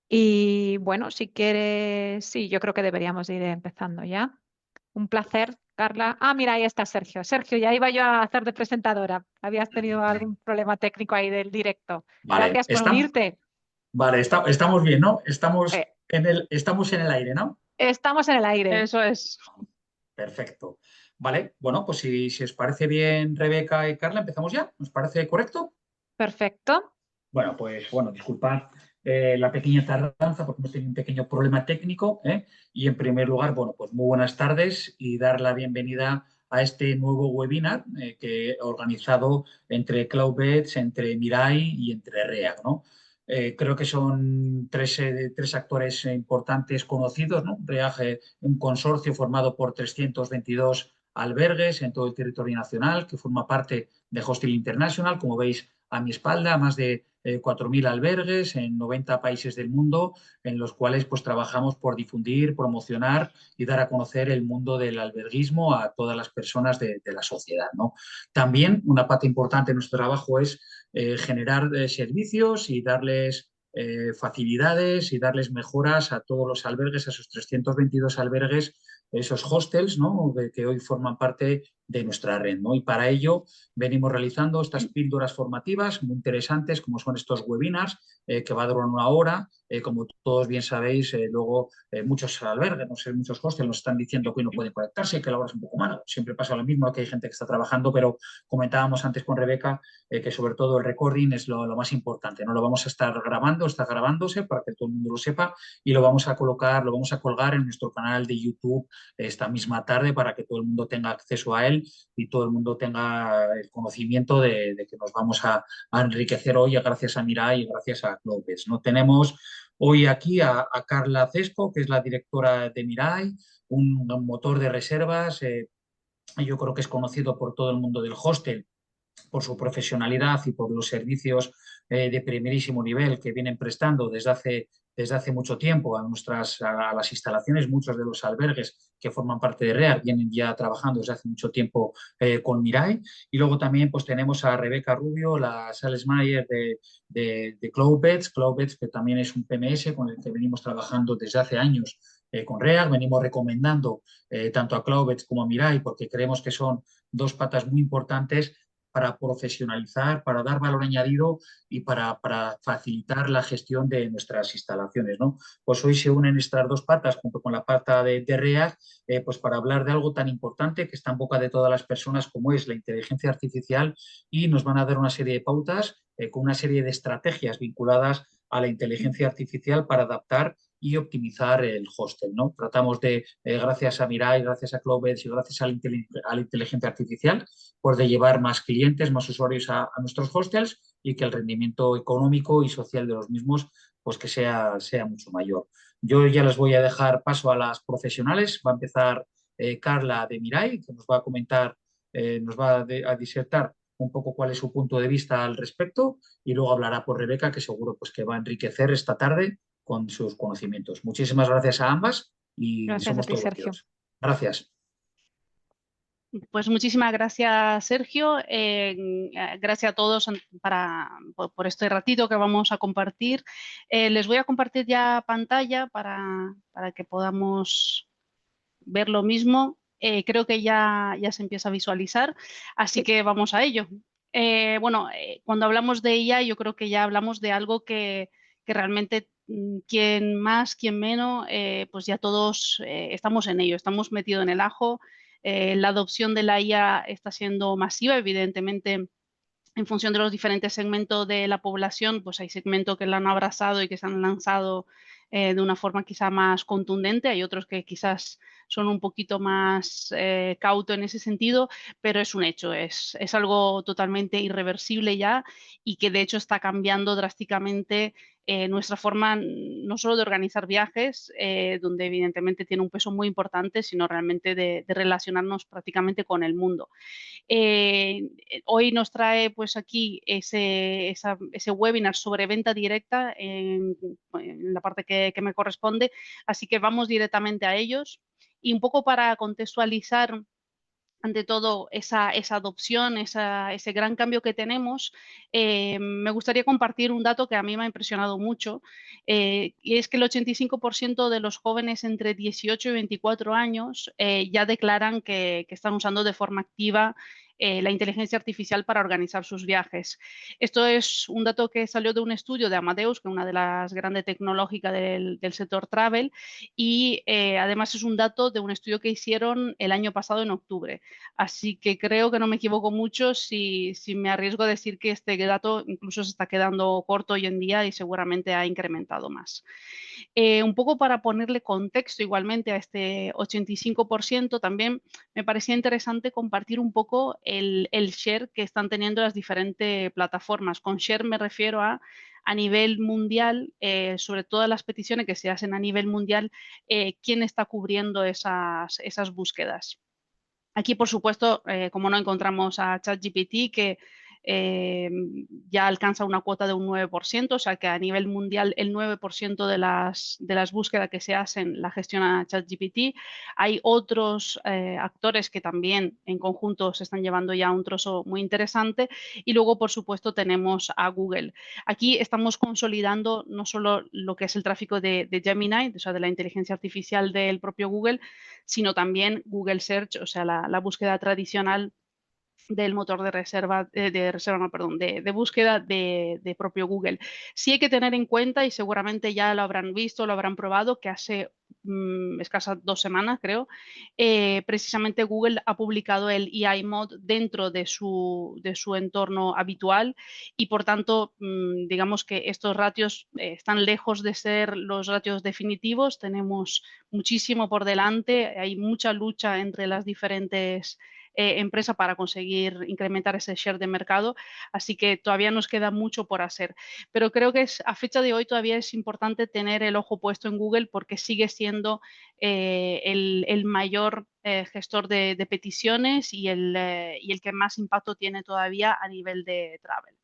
Y bueno, si quieres, sí, yo creo que deberíamos de ir empezando ya. Un placer, Carla. Ah, mira, ahí está Sergio. Sergio, ya iba yo a hacer de presentadora. Habías tenido algún problema técnico ahí del directo. Vale, Gracias por unirte. estamos bien, ¿no? Eh, Estamos en el aire, ¿no? estamos en el aire. Eso es. Perfecto. Vale, bueno, pues si os parece bien, Rebeca y Carla, empezamos ya. ¿Nos parece correcto? Perfecto. Bueno, pues bueno, disculpad la pequeña tardanza porque hemos tenido un pequeño problema técnico, ¿eh? Y en primer lugar, bueno, pues muy buenas tardes y dar la bienvenida a este nuevo webinar que he organizado entre Cloudbeds, entre Mirai y entre REAC, ¿no? Creo que son tres actores importantes conocidos, ¿no? REAC, un consorcio formado por 322 albergues en todo el territorio nacional que forma parte de Hostel International, como veis a mi espalda, más de 4.000 albergues en 90 países del mundo, en los cuales pues trabajamos por difundir, promocionar y dar a conocer el mundo del alberguismo a todas las personas de la sociedad, ¿no? También una parte importante de nuestro trabajo es generar servicios y darles facilidades y darles mejoras a todos los albergues, a esos 322 albergues, esos hostels, ¿no? Que hoy forman parte de nuestra red, ¿no? Y para ello venimos realizando estas píldoras formativas muy interesantes, como son estos webinars, que va a durar una hora. Como todos bien sabéis, luego muchos albergues, no sé, muchos hostels nos están diciendo que hoy no pueden conectarse, que la hora es un poco mala. Siempre pasa lo mismo, que hay gente que está trabajando, pero comentábamos antes con Rebeca que sobre todo el recording es lo más importante, ¿no? Lo vamos a estar grabando, está grabándose para que todo el mundo lo sepa y lo vamos a colocar, lo vamos a colgar en nuestro canal de YouTube esta misma tarde para que todo el mundo tenga acceso a él y todo el mundo tenga el conocimiento de que nos vamos a enriquecer hoy gracias a Mirai y gracias a Cloudbeds, ¿no? Tenemos hoy aquí a Carla Cesco, que es la directora de Mirai, un motor de reservas. Yo creo que es conocido por todo el mundo del hostel por su profesionalidad y por los servicios de primerísimo nivel que vienen prestando desde hace mucho tiempo a las instalaciones. Muchos de los albergues que forman parte de REAR vienen ya trabajando desde hace mucho tiempo con Mirai. Y luego también pues, tenemos a Rebeca Rubio, la Sales Manager de Cloudbeds, Cloudbeds, que también es un PMS con el que venimos trabajando desde hace años con REAR. Venimos recomendando tanto a Cloudbeds como a Mirai porque creemos que son dos patas muy importantes para profesionalizar, para dar valor añadido y para facilitar la gestión de nuestras instalaciones, ¿no? Pues hoy se unen estas dos patas junto con la pata de REAC, pues para hablar de algo tan importante que está en boca de todas las personas como es la inteligencia artificial y nos van a dar una serie de pautas con una serie de estrategias vinculadas a la inteligencia artificial para adaptar y optimizar el hostel, ¿no? Tratamos de, gracias a Mirai, gracias a Cloudbeds y gracias a la inteligencia artificial, pues de llevar más clientes, más usuarios a nuestros hostels y que el rendimiento económico y social de los mismos pues que sea mucho mayor. Yo ya les voy a dejar paso a las profesionales. Va a empezar Carla de Mirai, que nos va a comentar, nos va a disertar un poco cuál es su punto de vista al respecto y luego hablará por Rebeca, que seguro pues, que va a enriquecer esta tarde con sus conocimientos. Muchísimas gracias a ambas y Gracias a somos ti, todos Sergio. oídos. Gracias. Pues muchísimas gracias, Sergio. Gracias a todos por este ratito que vamos a compartir. Les voy a compartir ya pantalla para que podamos ver lo mismo. Creo que ya se empieza a visualizar, así Sí. que vamos a ello. Cuando hablamos de ella, yo creo que ya hablamos de algo que realmente quien más, quien menos, pues ya todos estamos en ello, estamos metidos en el ajo. La adopción de la IA está siendo masiva, evidentemente, en función de los diferentes segmentos de la población, pues hay segmentos que la han abrazado y que se han lanzado de una forma quizá más contundente, hay otros que quizás son un poquito más cautos en ese sentido, pero es un hecho, es algo totalmente irreversible ya y que de hecho está cambiando drásticamente nuestra forma no solo de organizar viajes, donde evidentemente tiene un peso muy importante, sino realmente de relacionarnos prácticamente con el mundo. Hoy nos trae pues aquí ese webinar sobre venta directa en la parte que me corresponde, así que vamos directamente a ellos. Y un poco para contextualizar ante todo esa adopción, ese gran cambio que tenemos, me gustaría compartir un dato que a mí me ha impresionado mucho, y es que el 85% de los jóvenes entre 18 y 24 años ya declaran que están usando de forma activa la inteligencia artificial para organizar sus viajes. Esto es un dato que salió de un estudio de Amadeus, que es una de las grandes tecnológicas del sector travel, y además es un dato de un estudio que hicieron el año pasado en octubre. Así que creo que no me equivoco mucho si me arriesgo a decir que este dato incluso se está quedando corto hoy en día y seguramente ha incrementado más. Un poco para ponerle contexto igualmente a este 85%, también me parecía interesante compartir un poco el share que están teniendo las diferentes plataformas. Con share me refiero a nivel mundial, sobre todas las peticiones que se hacen a nivel mundial, quién está cubriendo esas búsquedas. Aquí, por supuesto, como no encontramos a ChatGPT, que ya alcanza una cuota de un 9%, o sea que a nivel mundial el 9% de las búsquedas que se hacen la gestiona ChatGPT. Hay otros actores que también en conjunto se están llevando ya un trozo muy interesante. Y luego, por supuesto, tenemos a Google. Aquí estamos consolidando no solo lo que es el tráfico de Gemini, o sea, de la inteligencia artificial del propio Google, sino también Google Search, o sea, la búsqueda tradicional del motor de reserva, no, perdón, de búsqueda de propio Google. Sí hay que tener en cuenta, y seguramente ya lo habrán visto, lo habrán probado, que hace escasas 2 semanas, creo, precisamente Google ha publicado el AI Mode dentro de su entorno habitual y, por tanto, digamos que estos ratios están lejos de ser los ratios definitivos. Tenemos muchísimo por delante, hay mucha lucha entre las diferentes empresa para conseguir incrementar ese share de mercado, así que todavía nos queda mucho por hacer. Pero creo que a fecha de hoy todavía es importante tener el ojo puesto en Google porque sigue siendo el mayor gestor de peticiones y el que más impacto tiene todavía a nivel de travel.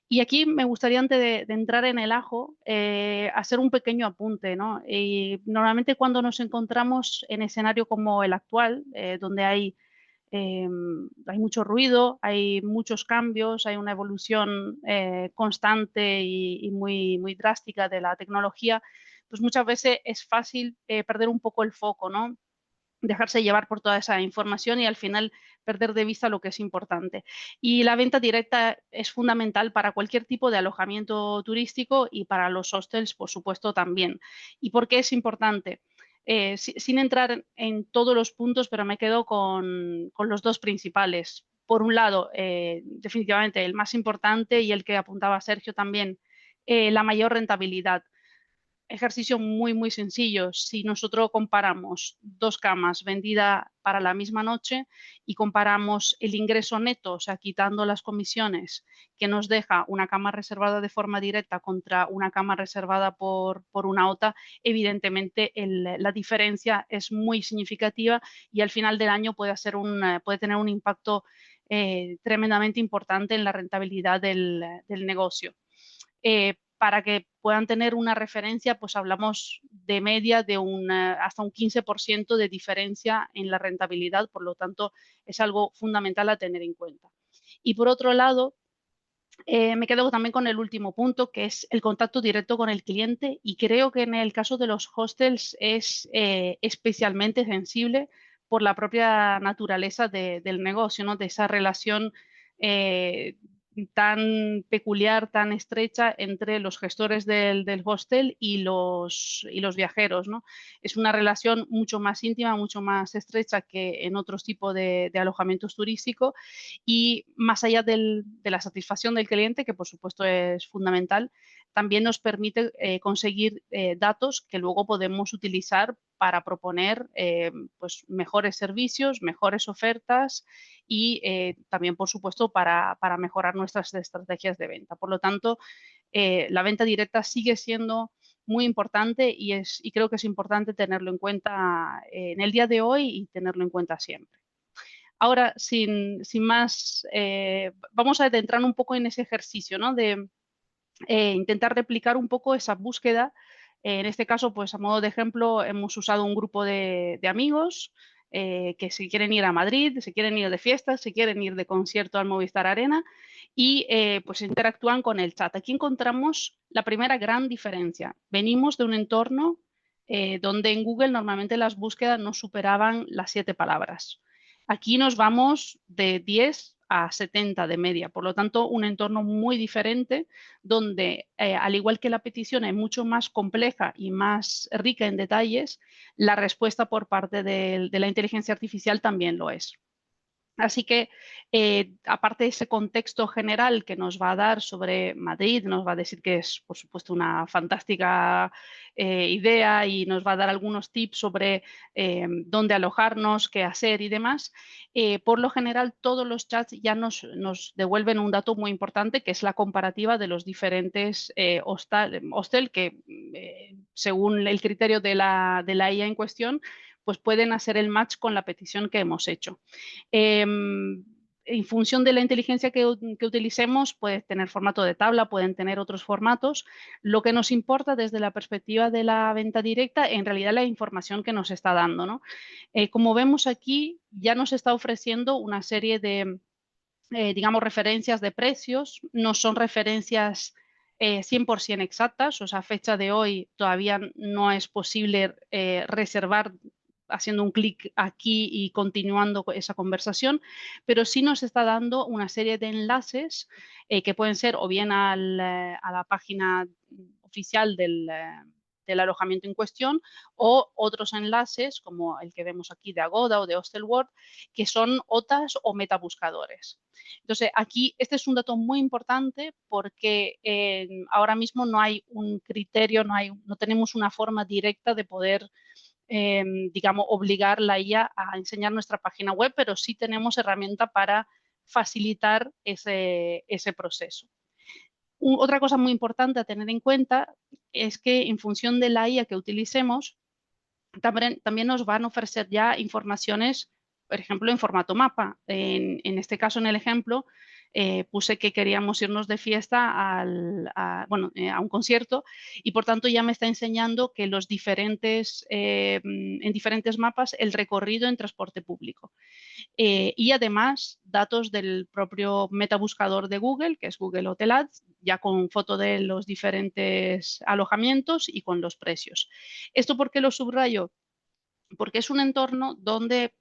Y aquí me gustaría, antes de entrar en el ajo, hacer un pequeño apunte, ¿no? Y normalmente cuando nos encontramos en escenario como el actual, donde hay mucho ruido, hay muchos cambios, hay una evolución constante y muy, muy drástica de la tecnología, pues muchas veces es fácil perder un poco el foco, ¿no? Dejarse llevar por toda esa información y al final perder de vista lo que es importante. Y la venta directa es fundamental para cualquier tipo de alojamiento turístico y para los hostels, por supuesto, también. ¿Y por qué es importante? Sin entrar en todos los puntos, pero me quedo con los dos principales. Por un lado, definitivamente el más importante y el que apuntaba Sergio también, la mayor rentabilidad. Ejercicio muy, muy sencillo. Si nosotros comparamos 2 camas vendidas para la misma noche y comparamos el ingreso neto, o sea, quitando las comisiones que nos deja una cama reservada de forma directa contra una cama reservada por una OTA, evidentemente la diferencia es muy significativa y al final del año puede tener un impacto tremendamente importante en la rentabilidad del negocio. Para que puedan tener una referencia, pues hablamos de media de hasta un 15% de diferencia en la rentabilidad, por lo tanto es algo fundamental a tener en cuenta. Y por otro lado, me quedo también con el último punto, que es el contacto directo con el cliente, y creo que en el caso de los hostels es especialmente sensible por la propia naturaleza del negocio, ¿no? De esa relación tan peculiar, tan estrecha entre los gestores del hostel y los viajeros, ¿no? Es una relación mucho más íntima, mucho más estrecha que en otros tipos de alojamientos turísticos, y más allá de la satisfacción del cliente, que por supuesto es fundamental, también nos permite conseguir datos que luego podemos utilizar para proponer pues mejores servicios, mejores ofertas y también, por supuesto, para mejorar nuestras estrategias de venta. Por lo tanto, la venta directa sigue siendo muy importante y creo que es importante tenerlo en cuenta en el día de hoy y tenerlo en cuenta siempre. Ahora, sin más, vamos a adentrar un poco en ese ejercicio, ¿no? De intentar replicar un poco esa búsqueda. En este caso, pues a modo de ejemplo, hemos usado un grupo de amigos que se quieren ir a Madrid, se quieren ir de fiestas, se quieren ir de concierto al Movistar Arena y pues interactúan con el chat. Aquí encontramos la primera gran diferencia. Venimos de un entorno donde en Google normalmente las búsquedas no superaban las 7 palabras. Aquí nos vamos de 10 a 70 de media, por lo tanto un entorno muy diferente donde al igual que la petición es mucho más compleja y más rica en detalles, la respuesta por parte de la inteligencia artificial también lo es. Así que, aparte de ese contexto general que nos va a dar sobre Madrid, nos va a decir que es, por supuesto, una fantástica idea y nos va a dar algunos tips sobre dónde alojarnos, qué hacer y demás. Por lo general, todos los chats ya nos devuelven un dato muy importante, que es la comparativa de los diferentes hostel que, según el criterio de la IA en cuestión, pues pueden hacer el match con la petición que hemos hecho. En función de la inteligencia que utilicemos, puede tener formato de tabla, pueden tener otros formatos. Lo que nos importa desde la perspectiva de la venta directa, en realidad la información que nos está dando, ¿no? Como vemos aquí, ya nos está ofreciendo una serie de, digamos, referencias de precios. No son referencias 100% exactas, o sea, a fecha de hoy todavía no es posible reservar haciendo un clic aquí y continuando esa conversación, pero sí nos está dando una serie de enlaces que pueden ser o bien a la página oficial del alojamiento en cuestión o otros enlaces como el que vemos aquí de Agoda o de Hostelworld, que son OTAs o metabuscadores. Entonces, aquí este es un dato muy importante porque ahora mismo no hay un criterio, no tenemos una forma directa de poder digamos, obligar la IA a enseñar nuestra página web, pero sí tenemos herramienta para facilitar ese proceso. Otra cosa muy importante a tener en cuenta es que en función de la IA que utilicemos, también nos van a ofrecer ya informaciones, por ejemplo, en formato mapa. En este caso, en el ejemplo, puse que queríamos irnos de fiesta a un concierto y, por tanto, ya me está enseñando que en diferentes mapas el recorrido en transporte público. Y además, datos del propio metabuscador de Google, que es Google Hotel Ads, ya con foto de los diferentes alojamientos y con los precios. ¿Esto por qué lo subrayo? Porque es un entorno donde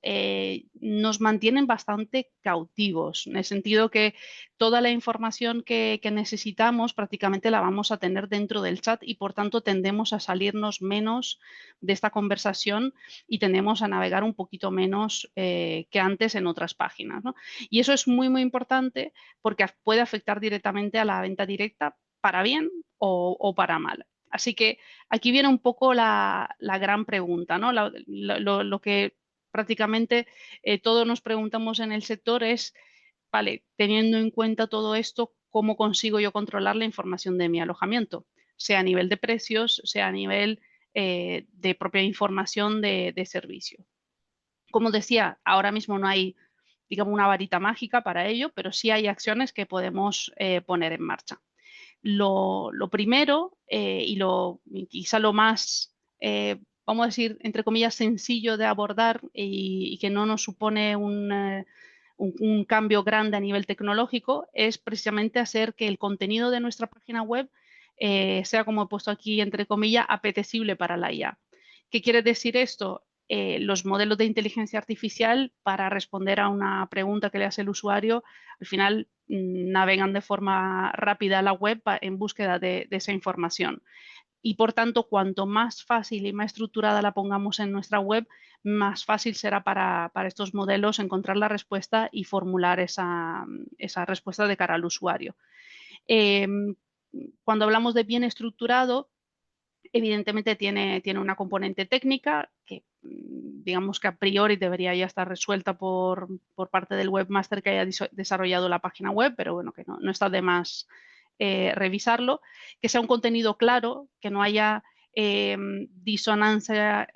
nos mantienen bastante cautivos, en el sentido que toda la información que necesitamos prácticamente la vamos a tener dentro del chat y por tanto tendemos a salirnos menos de esta conversación y tendemos a navegar un poquito menos que antes en otras páginas, ¿no? Y eso es muy, muy importante porque puede afectar directamente a la venta directa para bien o para mal. Así que aquí viene un poco la gran pregunta, ¿no? Lo que prácticamente todos nos preguntamos en el sector es, vale, teniendo en cuenta todo esto, ¿cómo consigo yo controlar la información de mi alojamiento? Sea a nivel de precios, sea a nivel de propia información de servicio. Como decía, ahora mismo no hay, digamos, una varita mágica para ello, pero sí hay acciones que podemos poner en marcha. Lo primero y quizá lo más, vamos a decir, entre comillas, sencillo de abordar y que no nos supone un cambio grande a nivel tecnológico es precisamente hacer que el contenido de nuestra página web sea, como he puesto aquí, entre comillas, apetecible para la IA. ¿Qué quiere decir esto? Los modelos de inteligencia artificial para responder a una pregunta que le hace el usuario, al final navegan de forma rápida a la web en búsqueda de esa información. Y por tanto, cuanto más fácil y más estructurada la pongamos en nuestra web, más fácil será para estos modelos encontrar la respuesta y formular esa respuesta de cara al usuario. Cuando hablamos de bien estructurado, evidentemente tiene una componente técnica que digamos que a priori debería ya estar resuelta por parte del webmaster que haya desarrollado la página web, pero bueno, que no está de más revisarlo, que sea un contenido claro, que no haya disonancia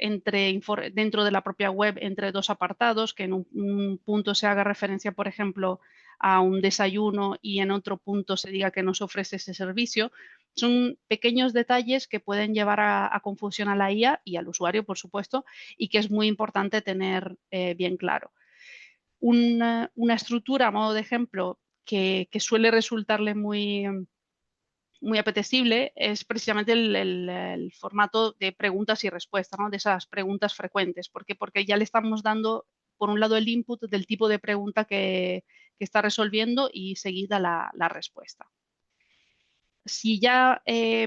dentro de la propia web entre dos apartados, que en un punto se haga referencia, por ejemplo, a un desayuno y en otro punto se diga que no se ofrece ese servicio. Son pequeños detalles que pueden llevar a confusión a la IA y al usuario, por supuesto, y que es muy importante tener bien claro. Una estructura, a modo de ejemplo, que suele resultarle muy apetecible es precisamente el formato de preguntas y respuestas, ¿no? De esas preguntas frecuentes. ¿Por qué? Porque ya le estamos dando, por un lado, el input del tipo de pregunta que está resolviendo y seguida la respuesta. Si ya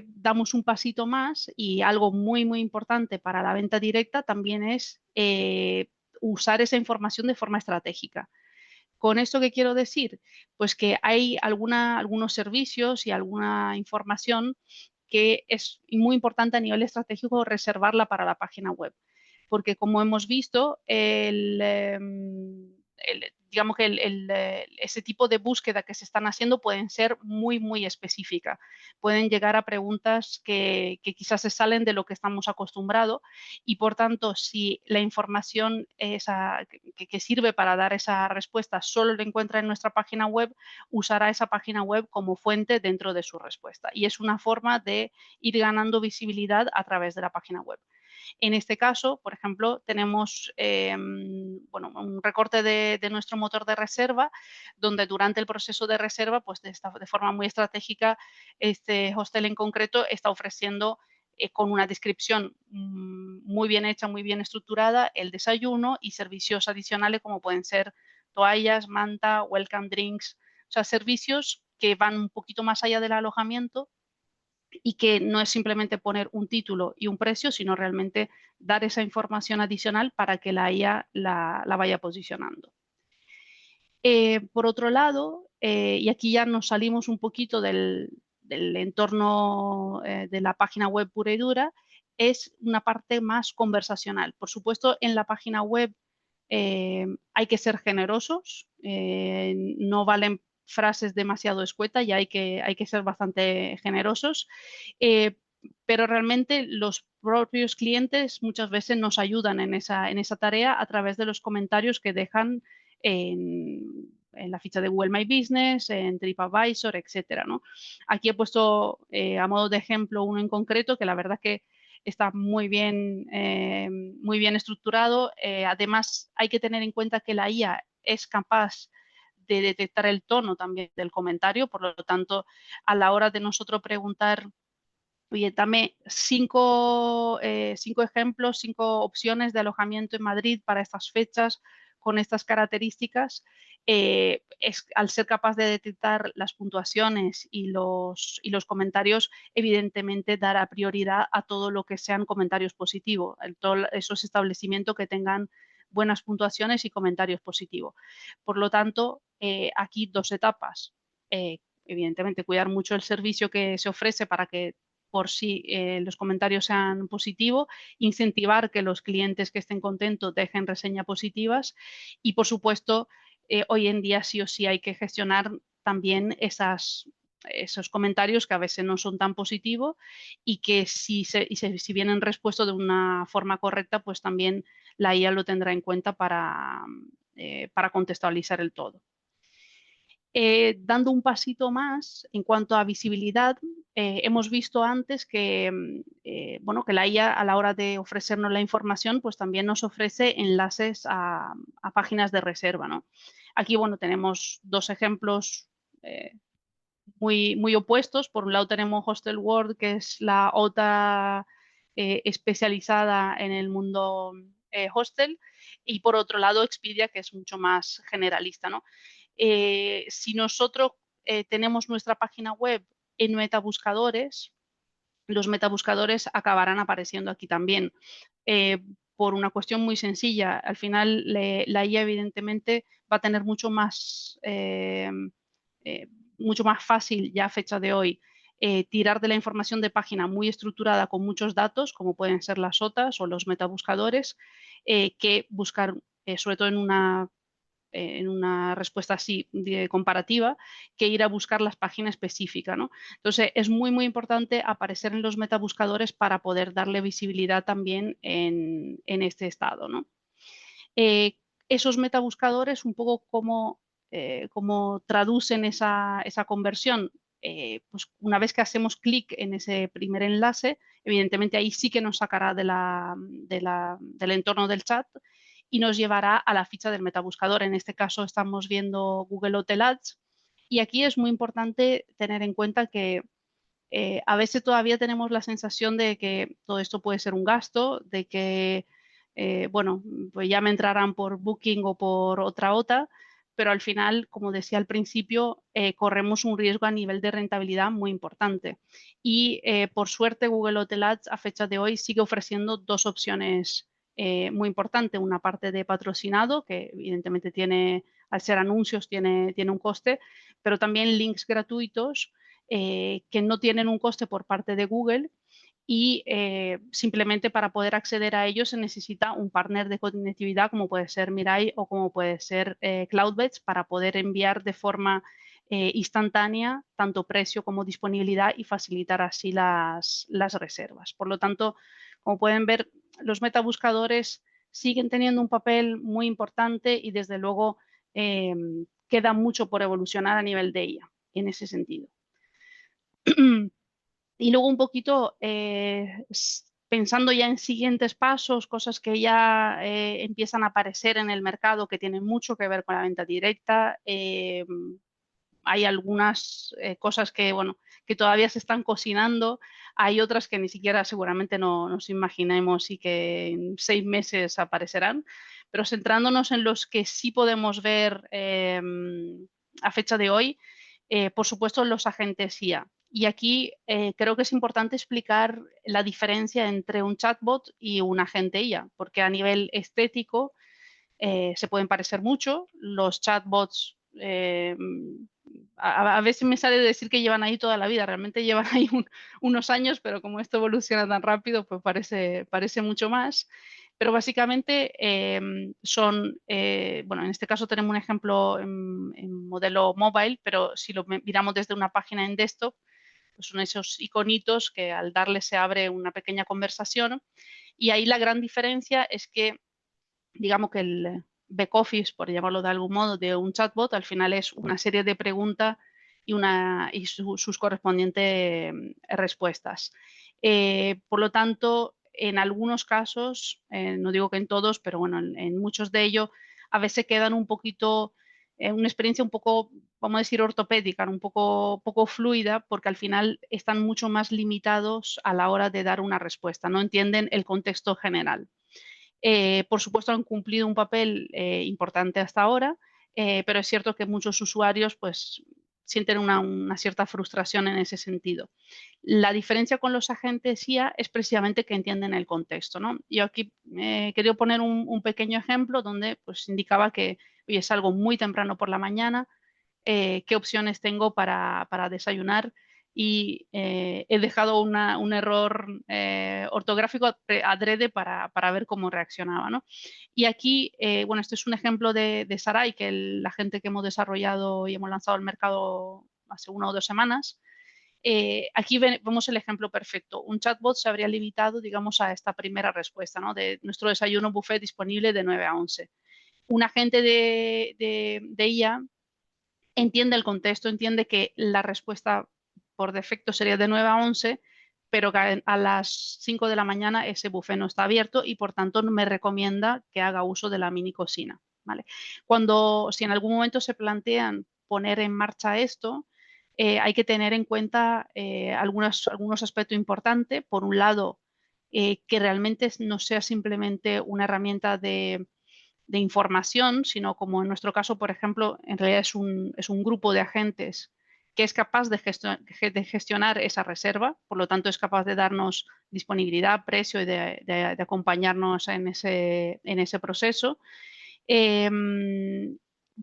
damos un pasito más, y algo muy, muy importante para la venta directa también es usar esa información de forma estratégica. ¿Con esto qué quiero decir? Pues que hay algunos servicios y alguna información que es muy importante a nivel estratégico reservarla para la página web. Porque como hemos visto, digamos que ese tipo de búsqueda que se están haciendo pueden ser muy, muy específicas. Pueden llegar a preguntas que quizás se salen de lo que estamos acostumbrados y, por tanto, si la información que sirve para dar esa respuesta solo la encuentra en nuestra página web, usará esa página web como fuente dentro de su respuesta. Y es una forma de ir ganando visibilidad a través de la página web. En este caso, por ejemplo, tenemos un recorte de nuestro motor de reserva, donde durante el proceso de reserva, pues de forma muy estratégica, este hostel en concreto está ofreciendo con una descripción muy bien hecha, muy bien estructurada, el desayuno y servicios adicionales como pueden ser toallas, manta, welcome drinks, o sea, servicios que van un poquito más allá del alojamiento y que no es simplemente poner un título y un precio, sino realmente dar esa información adicional para que la IA la vaya posicionando. Por otro lado, y aquí ya nos salimos un poquito del entorno de la página web pura y dura, es una parte más conversacional. Por supuesto, en la página web hay que ser generosos, no valen frases demasiado escuetas y hay que ser bastante generosos, pero realmente los propios clientes muchas veces nos ayudan en esa tarea a través de los comentarios que dejan en la ficha de Google My Business, en TripAdvisor, etcétera, ¿no? Aquí he puesto a modo de ejemplo uno en concreto que la verdad que está muy bien estructurado. Además, hay que tener en cuenta que la IA es capaz de detectar el tono también del comentario, por lo tanto, a la hora de nosotros preguntar, oye, dame 5 ejemplos, 5 opciones de alojamiento en Madrid para estas fechas con estas características, al ser capaz de detectar las puntuaciones y los comentarios, evidentemente dará prioridad a todo lo que sean comentarios positivos, todos esos establecimientos que tengan buenas puntuaciones y comentarios positivos. Por lo tanto, aquí 2 etapas. Evidentemente, cuidar mucho el servicio que se ofrece para que por si los comentarios sean positivos, incentivar que los clientes que estén contentos dejen reseñas positivas y, por supuesto, hoy en día sí o sí hay que gestionar también esos comentarios que a veces no son tan positivos y que si vienen respuestos de una forma correcta, pues también la IA lo tendrá en cuenta para contextualizar el todo. Dando un pasito más en cuanto a visibilidad, hemos visto antes que, que la IA a la hora de ofrecernos la información, pues también nos ofrece enlaces a páginas de reserva, ¿no? Aquí, tenemos 2 ejemplos muy, muy opuestos. Por un lado tenemos Hostelworld, que es la OTA especializada en el mundo hostel, y por otro lado Expedia, que es mucho más generalista, ¿no? Si nosotros tenemos nuestra página web en metabuscadores, los metabuscadores acabarán apareciendo aquí también. Por una cuestión muy sencilla, al final la IA evidentemente va a tener mucho más fácil ya a fecha de hoy tirar de la información de página muy estructurada con muchos datos, como pueden ser las OTAs o los metabuscadores, que buscar, sobre todo en una respuesta así comparativa, que ir a buscar las páginas específicas, ¿no? Entonces, es muy, muy importante aparecer en los metabuscadores para poder darle visibilidad también en este estado, ¿no? Esos metabuscadores, un poco cómo cómo traducen esa conversión. Pues una vez que hacemos clic en ese primer enlace, evidentemente ahí sí que nos sacará del entorno del chat y nos llevará a la ficha del metabuscador. En este caso estamos viendo Google Hotel Ads y aquí es muy importante tener en cuenta que a veces todavía tenemos la sensación de que todo esto puede ser un gasto, de que, bueno, pues ya me entrarán por Booking o por otra OTA, pero al final, como decía al principio, corremos un riesgo a nivel de rentabilidad muy importante. Y por suerte, Google Hotel Ads a fecha de hoy sigue ofreciendo dos opciones muy importantes. Una parte de patrocinado, que evidentemente tiene, al ser anuncios, tiene un coste, pero también links gratuitos que no tienen un coste por parte de Google y simplemente para poder acceder a ellos se necesita un partner de conectividad como puede ser Mirai o como puede ser Cloudbeds para poder enviar de forma instantánea tanto precio como disponibilidad y facilitar así las reservas. Por lo tanto, como pueden ver, los metabuscadores siguen teniendo un papel muy importante y desde luego queda mucho por evolucionar a nivel de IA en ese sentido. Y luego un poquito pensando ya en siguientes pasos, cosas que ya empiezan a aparecer en el mercado que tienen mucho que ver con la venta directa. Hay algunas cosas que, bueno, que todavía se están cocinando. Hay otras que ni siquiera seguramente no nos imaginemos y que en 6 meses aparecerán. Pero centrándonos en los que sí podemos ver a fecha de hoy, por supuesto, los agentes IA. Y aquí creo que es importante explicar la diferencia entre un chatbot y un agente IA, porque a nivel estético se pueden parecer mucho. Los chatbots, a veces me sale decir que llevan ahí toda la vida, realmente llevan ahí unos años, pero como esto evoluciona tan rápido, pues parece mucho más. Pero básicamente son, bueno, en este caso tenemos un ejemplo en modelo mobile, pero si lo miramos desde una página en desktop, pues son esos iconitos que al darle se abre una pequeña conversación. Y ahí la gran diferencia es que, digamos que el back office, por llamarlo de algún modo, de un chatbot, al final es una serie de preguntas y sus correspondientes respuestas. Por lo tanto, en algunos casos, no digo que en todos, pero bueno, en muchos de ellos, a veces quedan un poquito, una experiencia un poco, vamos a decir, ortopédica, un poco fluida, porque al final están mucho más limitados a la hora de dar una respuesta, no entienden el contexto general. Por supuesto, han cumplido un papel importante hasta ahora, pero es cierto que muchos usuarios pues, sienten una cierta frustración en ese sentido. La diferencia con los agentes IA es precisamente que entienden el contexto, ¿no? Yo aquí he querido poner un pequeño ejemplo donde pues, indicaba que hoy es algo muy temprano por la mañana, qué opciones tengo para desayunar y he dejado un error ortográfico adrede para ver cómo reaccionaba, ¿no? Y aquí, bueno, este es un ejemplo de Sarai, que la gente que hemos desarrollado y hemos lanzado al mercado hace 1 o 2 semanas. Aquí vemos el ejemplo perfecto. Un chatbot se habría limitado, digamos, a esta primera respuesta, ¿no? De nuestro desayuno buffet disponible de 9 a 11. Un agente de IA entiende el contexto, entiende que la respuesta por defecto sería de 9 a 11, pero que a las 5 de la mañana ese buffet no está abierto y por tanto me recomienda que haga uso de la mini cocina. ¿Vale? Si en algún momento se plantean poner en marcha esto, hay que tener en cuenta algunos aspectos importantes. Por un lado, que realmente no sea simplemente una herramienta de información, sino como en nuestro caso, por ejemplo, en realidad es un grupo de agentes que es capaz de gestionar esa reserva, por lo tanto es capaz de darnos disponibilidad, precio y de acompañarnos en ese proceso.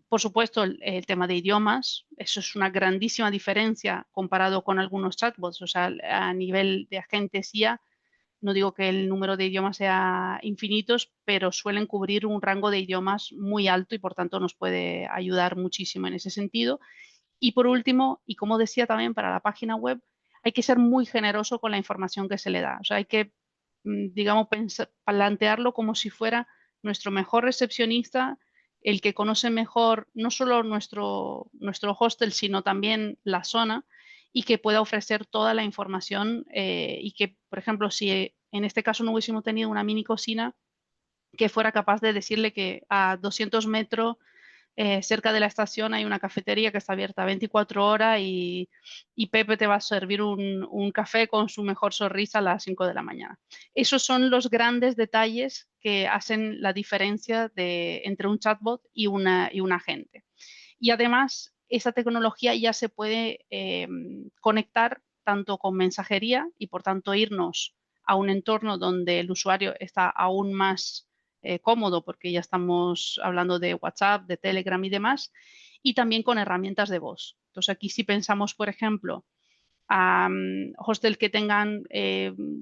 Por supuesto, el tema de idiomas, eso es una grandísima diferencia comparado con algunos chatbots, o sea, a nivel de agentes IA, no digo que el número de idiomas sea infinitos, pero suelen cubrir un rango de idiomas muy alto y por tanto nos puede ayudar muchísimo en ese sentido. Y por último, y como decía también para la página web, hay que ser muy generoso con la información que se le da. O sea, hay que, digamos, plantearlo como si fuera nuestro mejor recepcionista el que conoce mejor no solo nuestro hostel, sino también la zona, y que pueda ofrecer toda la información y que, por ejemplo, si en este caso no hubiésemos tenido una mini cocina, que fuera capaz de decirle que a 200 metros cerca de la estación hay una cafetería que está abierta 24 horas y Pepe te va a servir un café con su mejor sonrisa a las 5 de la mañana. Esos son los grandes detalles que hacen la diferencia entre un chatbot y un agente. Y además, esa tecnología ya se puede conectar tanto con mensajería y por tanto irnos a un entorno donde el usuario está aún más cómodo porque ya estamos hablando de WhatsApp, de Telegram y demás, y también con herramientas de voz. Entonces aquí si pensamos, por ejemplo, a hostels que tengan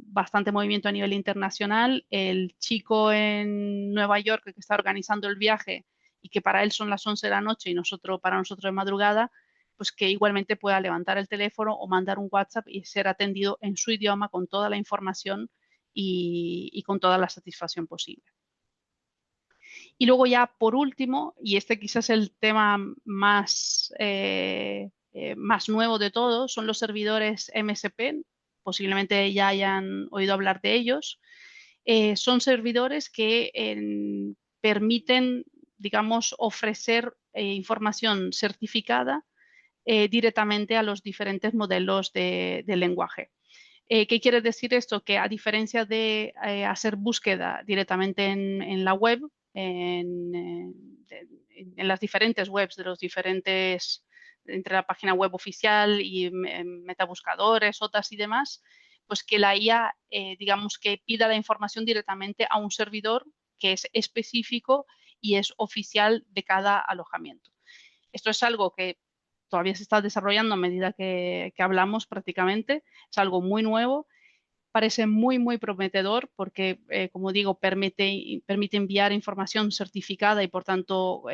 bastante movimiento a nivel internacional, el chico en Nueva York que está organizando el viaje y que para él son las 11 de la noche y para nosotros de madrugada, pues que igualmente pueda levantar el teléfono o mandar un WhatsApp y ser atendido en su idioma con toda la información y con toda la satisfacción posible. Y luego ya por último, y este quizás es el tema más nuevo de todo, son los servidores MSP. Posiblemente ya hayan oído hablar de ellos. Son servidores que permiten, digamos, ofrecer información certificada directamente a los diferentes modelos de lenguaje. ¿Qué quiere decir esto? Que a diferencia de hacer búsqueda directamente en la web, en las diferentes webs de los diferentes, entre la página web oficial y metabuscadores, OTAs y demás, pues que la IA, digamos que pida la información directamente a un servidor que es específico y es oficial de cada alojamiento. Esto es algo que todavía se está desarrollando a medida que hablamos prácticamente, es algo muy nuevo. Parece muy, muy prometedor porque, como digo, permite enviar información certificada y, por tanto,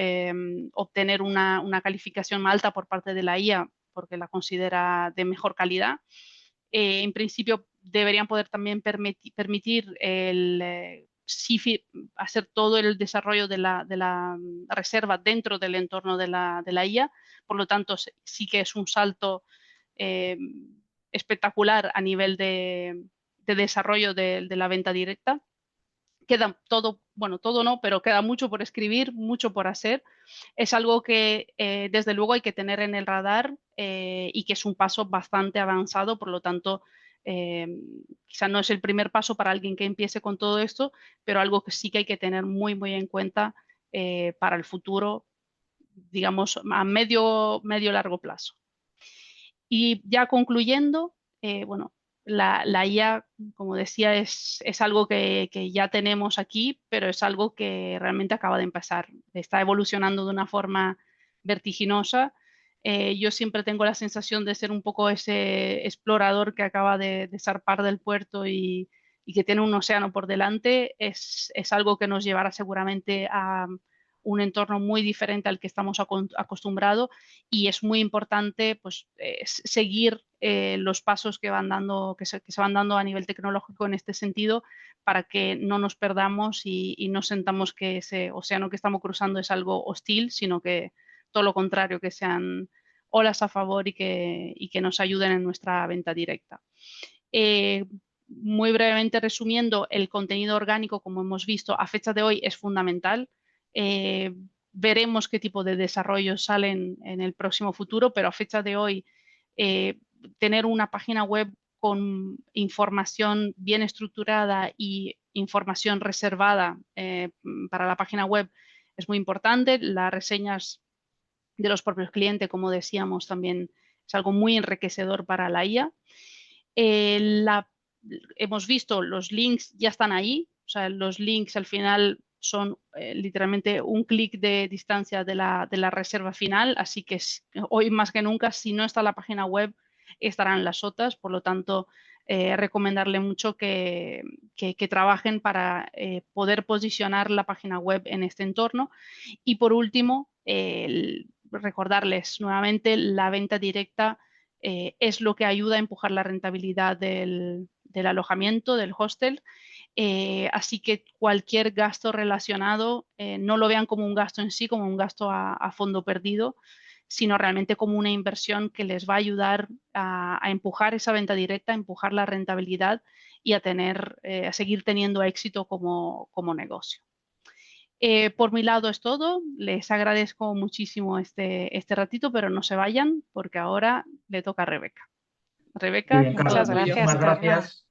obtener una calificación más alta por parte de la IA porque la considera de mejor calidad. En principio, deberían poder también permitir hacer todo el desarrollo de la reserva dentro del entorno de la IA. Por lo tanto, sí que es un salto espectacular a nivel de desarrollo de la venta directa. Queda todo, bueno, todo no, pero queda mucho por escribir, mucho por hacer. Es algo que desde luego hay que tener en el radar y que es un paso bastante avanzado, por lo tanto, quizá no es el primer paso para alguien que empiece con todo esto, pero algo que sí que hay que tener muy, muy en cuenta para el futuro, digamos, a medio largo plazo. Y ya concluyendo, bueno, la IA, como decía, es algo que ya tenemos aquí, pero es algo que realmente acaba de empezar. Está evolucionando de una forma vertiginosa. Yo siempre tengo la sensación de ser un poco ese explorador que acaba de zarpar del puerto y que tiene un océano por delante. Es algo que nos llevará seguramente a un entorno muy diferente al que estamos acostumbrados y es muy importante pues, seguir los pasos que se van dando a nivel tecnológico en este sentido para que no nos perdamos y no sentamos que ese océano que estamos cruzando es algo hostil, sino que todo lo contrario, que sean olas a favor y que nos ayuden en nuestra venta directa. Muy brevemente resumiendo, el contenido orgánico, como hemos visto, a fecha de hoy es fundamental. Veremos qué tipo de desarrollos salen en el próximo futuro, pero a fecha de hoy tener una página web con información bien estructurada y información reservada para la página web es muy importante. Las reseñas de los propios clientes, como decíamos, también es algo muy enriquecedor para la IA. Hemos visto los links ya están ahí, o sea, los links al final son literalmente un clic de distancia de la reserva final, así que hoy más que nunca, si no está la página web, estarán las OTAs, por lo tanto, recomendarle mucho que trabajen para poder posicionar la página web en este entorno. Y por último, recordarles nuevamente, la venta directa es lo que ayuda a empujar la rentabilidad del del alojamiento, del hostel. Así que cualquier gasto relacionado no lo vean como un gasto en sí, como un gasto a fondo perdido, sino realmente como una inversión que les va a ayudar a empujar esa venta directa, a empujar la rentabilidad y a seguir teniendo éxito como negocio. Por mi lado es todo. Les agradezco muchísimo este ratito, pero no se vayan porque ahora le toca a Rebeca. Muy Rebeca, bien, Carla, Muchas muchísimas gracias, Carla. gracias.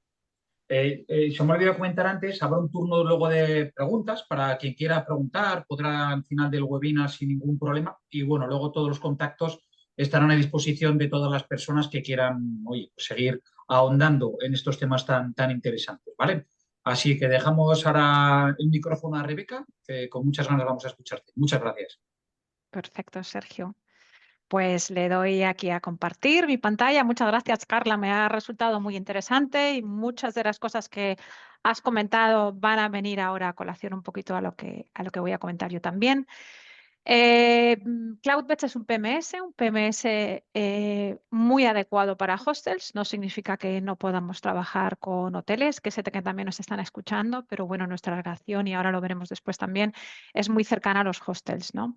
Se me ha olvidado comentar antes, habrá un turno luego de preguntas para quien quiera preguntar, podrá al final del webinar sin ningún problema. Y bueno, luego todos los contactos estarán a disposición de todas las personas que quieran, oye, pues seguir ahondando en estos temas tan interesantes, ¿vale? Así que dejamos ahora el micrófono a Rebeca, que con muchas ganas vamos a escucharte. Muchas gracias. Perfecto, Sergio. Pues le doy aquí a compartir mi pantalla. Muchas gracias, Carla. Me ha resultado muy interesante y muchas de las cosas que has comentado van a venir ahora a colación un poquito a lo que voy a comentar yo también. Cloudbeds es un PMS muy adecuado para hostels. No significa que no podamos trabajar con hoteles, que sé que también nos están escuchando, pero bueno, nuestra relación, y ahora lo veremos después también, es muy cercana a los hostels, ¿no?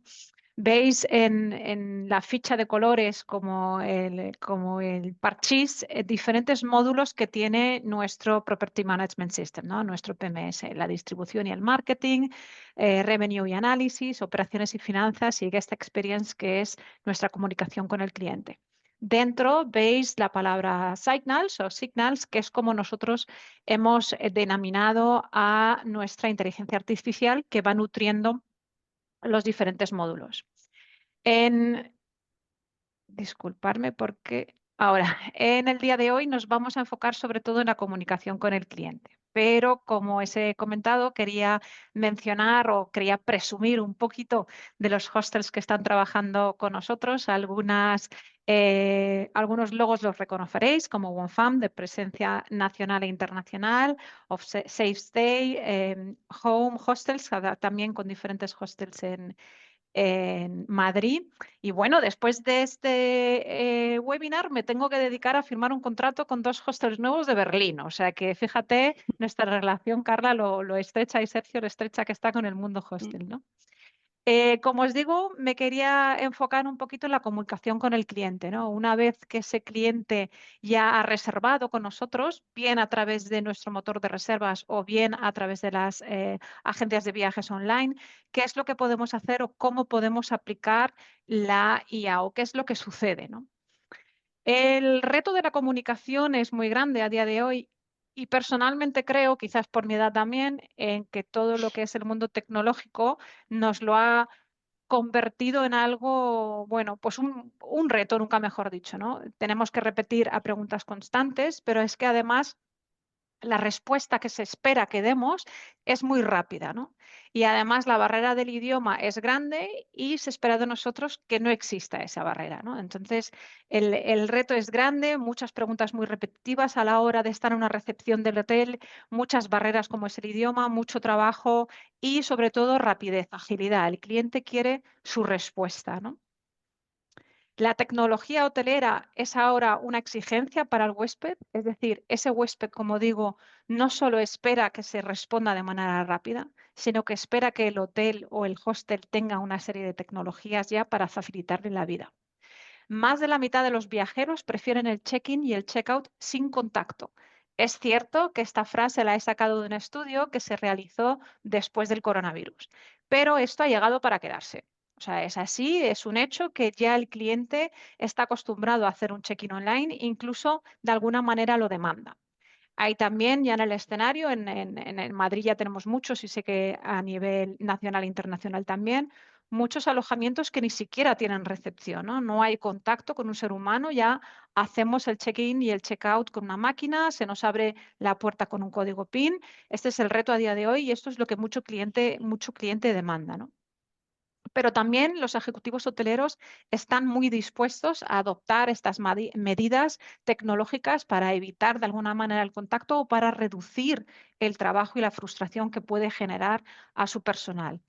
Veis en la ficha de colores como el parchís diferentes módulos que tiene nuestro Property Management System, ¿no? Nuestro PMS, la distribución y el marketing, revenue y análisis, operaciones y finanzas y guest experience, que es nuestra comunicación con el cliente. Dentro veis la palabra signals, que es como nosotros hemos denominado a nuestra inteligencia artificial que va nutriendo los diferentes módulos. Disculparme porque ahora, en el día de hoy nos vamos a enfocar sobre todo en la comunicación con el cliente. Pero como os he comentado, quería mencionar o quería presumir un poquito de los hostels que están trabajando con nosotros. Algunos logos los reconoceréis como OneFam, de presencia nacional e internacional, of Safe Stay, Home Hostels, también con diferentes hostels en Madrid. Y bueno, después de este webinar me tengo que dedicar a firmar un contrato con 2 hostels nuevos de Berlín. O sea que fíjate nuestra relación, Carla, lo estrecha, y Sergio, lo estrecha que está con el mundo hostel, ¿no? Como os digo, me quería enfocar un poquito en la comunicación con el cliente, ¿no? Una vez que ese cliente ya ha reservado con nosotros, bien a través de nuestro motor de reservas o bien a través de las agencias de viajes online, ¿qué es lo que podemos hacer o cómo podemos aplicar la IA o qué es lo que sucede, ¿no? El reto de la comunicación es muy grande a día de hoy y personalmente creo, quizás por mi edad también, en que todo lo que es el mundo tecnológico nos lo ha convertido en algo, bueno, pues un reto, nunca mejor dicho, ¿no? Tenemos que repetir a preguntas constantes, pero es que además la respuesta que se espera que demos es muy rápida, ¿no? Y además la barrera del idioma es grande y se espera de nosotros que no exista esa barrera, ¿no? Entonces, el reto es grande, muchas preguntas muy repetitivas a la hora de estar en una recepción del hotel, muchas barreras como es el idioma, mucho trabajo y sobre todo rapidez, agilidad. El cliente quiere su respuesta, ¿no? La tecnología hotelera es ahora una exigencia para el huésped, es decir, ese huésped, como digo, no solo espera que se responda de manera rápida, sino que espera que el hotel o el hostel tenga una serie de tecnologías ya para facilitarle la vida. Más de la mitad de los viajeros prefieren el check-in y el check-out sin contacto. Es cierto que esta frase la he sacado de un estudio que se realizó después del coronavirus, pero esto ha llegado para quedarse. O sea, es así, es un hecho que ya el cliente está acostumbrado a hacer un check-in online, incluso de alguna manera lo demanda. Hay también ya en el escenario, en Madrid ya tenemos muchos y sé que a nivel nacional e internacional también, muchos alojamientos que ni siquiera tienen recepción, ¿no? No hay contacto con un ser humano, ya hacemos el check-in y el check-out con una máquina, se nos abre la puerta con un código PIN. Este es el reto a día de hoy y esto es lo que mucho cliente demanda, ¿no? Pero también los ejecutivos hoteleros están muy dispuestos a adoptar estas medidas tecnológicas para evitar de alguna manera el contacto o para reducir el trabajo y la frustración que puede generar a su personal.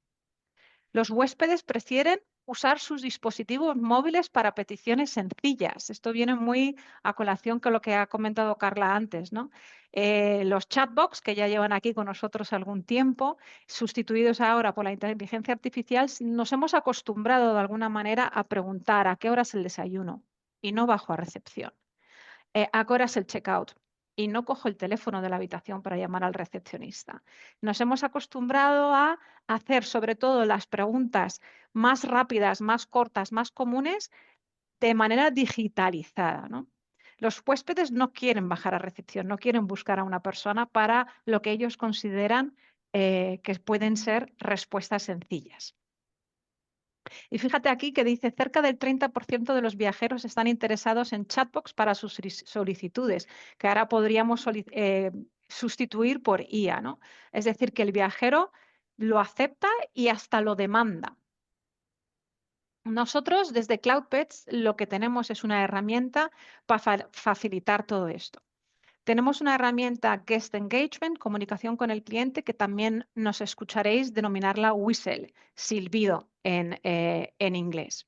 Los huéspedes prefieren usar sus dispositivos móviles para peticiones sencillas. Esto viene muy a colación con lo que ha comentado Carla antes, ¿no? Los chatbots, que ya llevan aquí con nosotros algún tiempo, sustituidos ahora por la inteligencia artificial, nos hemos acostumbrado de alguna manera a preguntar a qué hora es el desayuno y no bajo a recepción. ¿A qué hora es el checkout? Y no cojo el teléfono de la habitación para llamar al recepcionista. Nos hemos acostumbrado a hacer sobre todo las preguntas más rápidas, más cortas, más comunes de manera digitalizada, ¿no? Los huéspedes no quieren bajar a recepción, no quieren buscar a una persona para lo que ellos consideran que pueden ser respuestas sencillas. Y fíjate aquí que dice cerca del 30% de los viajeros están interesados en chatbots para sus solicitudes, que ahora podríamos sustituir por IA, ¿no? Es decir, que el viajero lo acepta y hasta lo demanda. Nosotros desde CloudPets lo que tenemos es una herramienta para facilitar todo esto. Tenemos una herramienta Guest Engagement, comunicación con el cliente, que también nos escucharéis denominarla Whistle, silbido en inglés.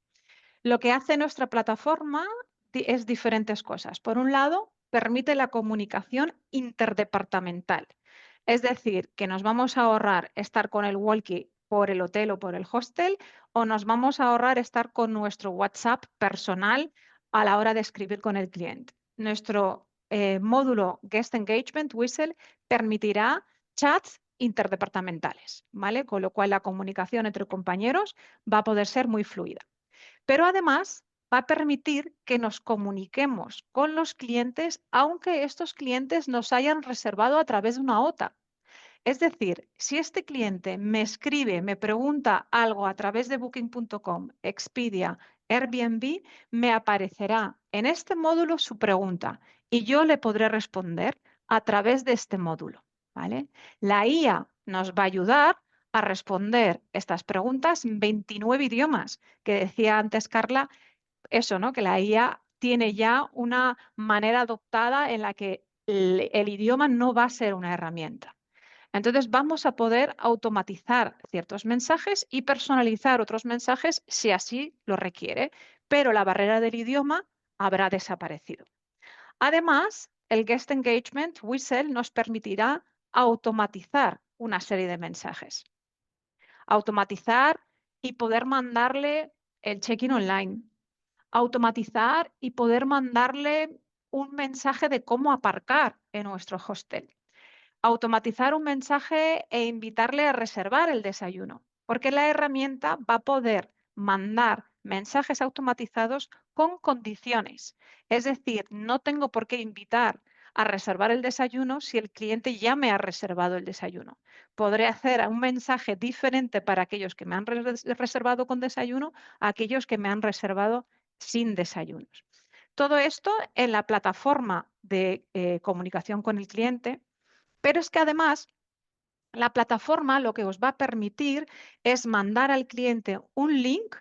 Lo que hace nuestra plataforma es diferentes cosas. Por un lado, permite la comunicación interdepartamental. Es decir, que nos vamos a ahorrar estar con el walkie por el hotel o por el hostel, o nos vamos a ahorrar estar con nuestro WhatsApp personal a la hora de escribir con el cliente. Nuestro módulo Guest Engagement Whistle permitirá chats interdepartamentales, ¿vale? Con lo cual la comunicación entre compañeros va a poder ser muy fluida. Pero además va a permitir que nos comuniquemos con los clientes, aunque estos clientes nos hayan reservado a través de una OTA. Es decir, si este cliente me escribe, me pregunta algo a través de Booking.com, Expedia, Airbnb, me aparecerá en este módulo su pregunta y yo le podré responder a través de este módulo, ¿vale? La IA nos va a ayudar a responder estas preguntas en 29 idiomas, que decía antes Carla, eso, ¿no? Que la IA tiene ya una manera adoptada en la que el idioma no va a ser una herramienta. Entonces vamos a poder automatizar ciertos mensajes y personalizar otros mensajes si así lo requiere, pero la barrera del idioma habrá desaparecido. Además, el Guest Engagement Whistle nos permitirá automatizar una serie de mensajes. Automatizar y poder mandarle el check-in online. Automatizar y poder mandarle un mensaje de cómo aparcar en nuestro hostel. Automatizar un mensaje e invitarle a reservar el desayuno, porque la herramienta va a poder mandar mensajes automatizados con condiciones. Es decir, no tengo por qué invitar a reservar el desayuno si el cliente ya me ha reservado el desayuno. Podré hacer un mensaje diferente para aquellos que me han reservado con desayuno a aquellos que me han reservado sin desayunos. Todo esto en la plataforma de comunicación con el cliente. Pero es que además la plataforma lo que os va a permitir es mandar al cliente un link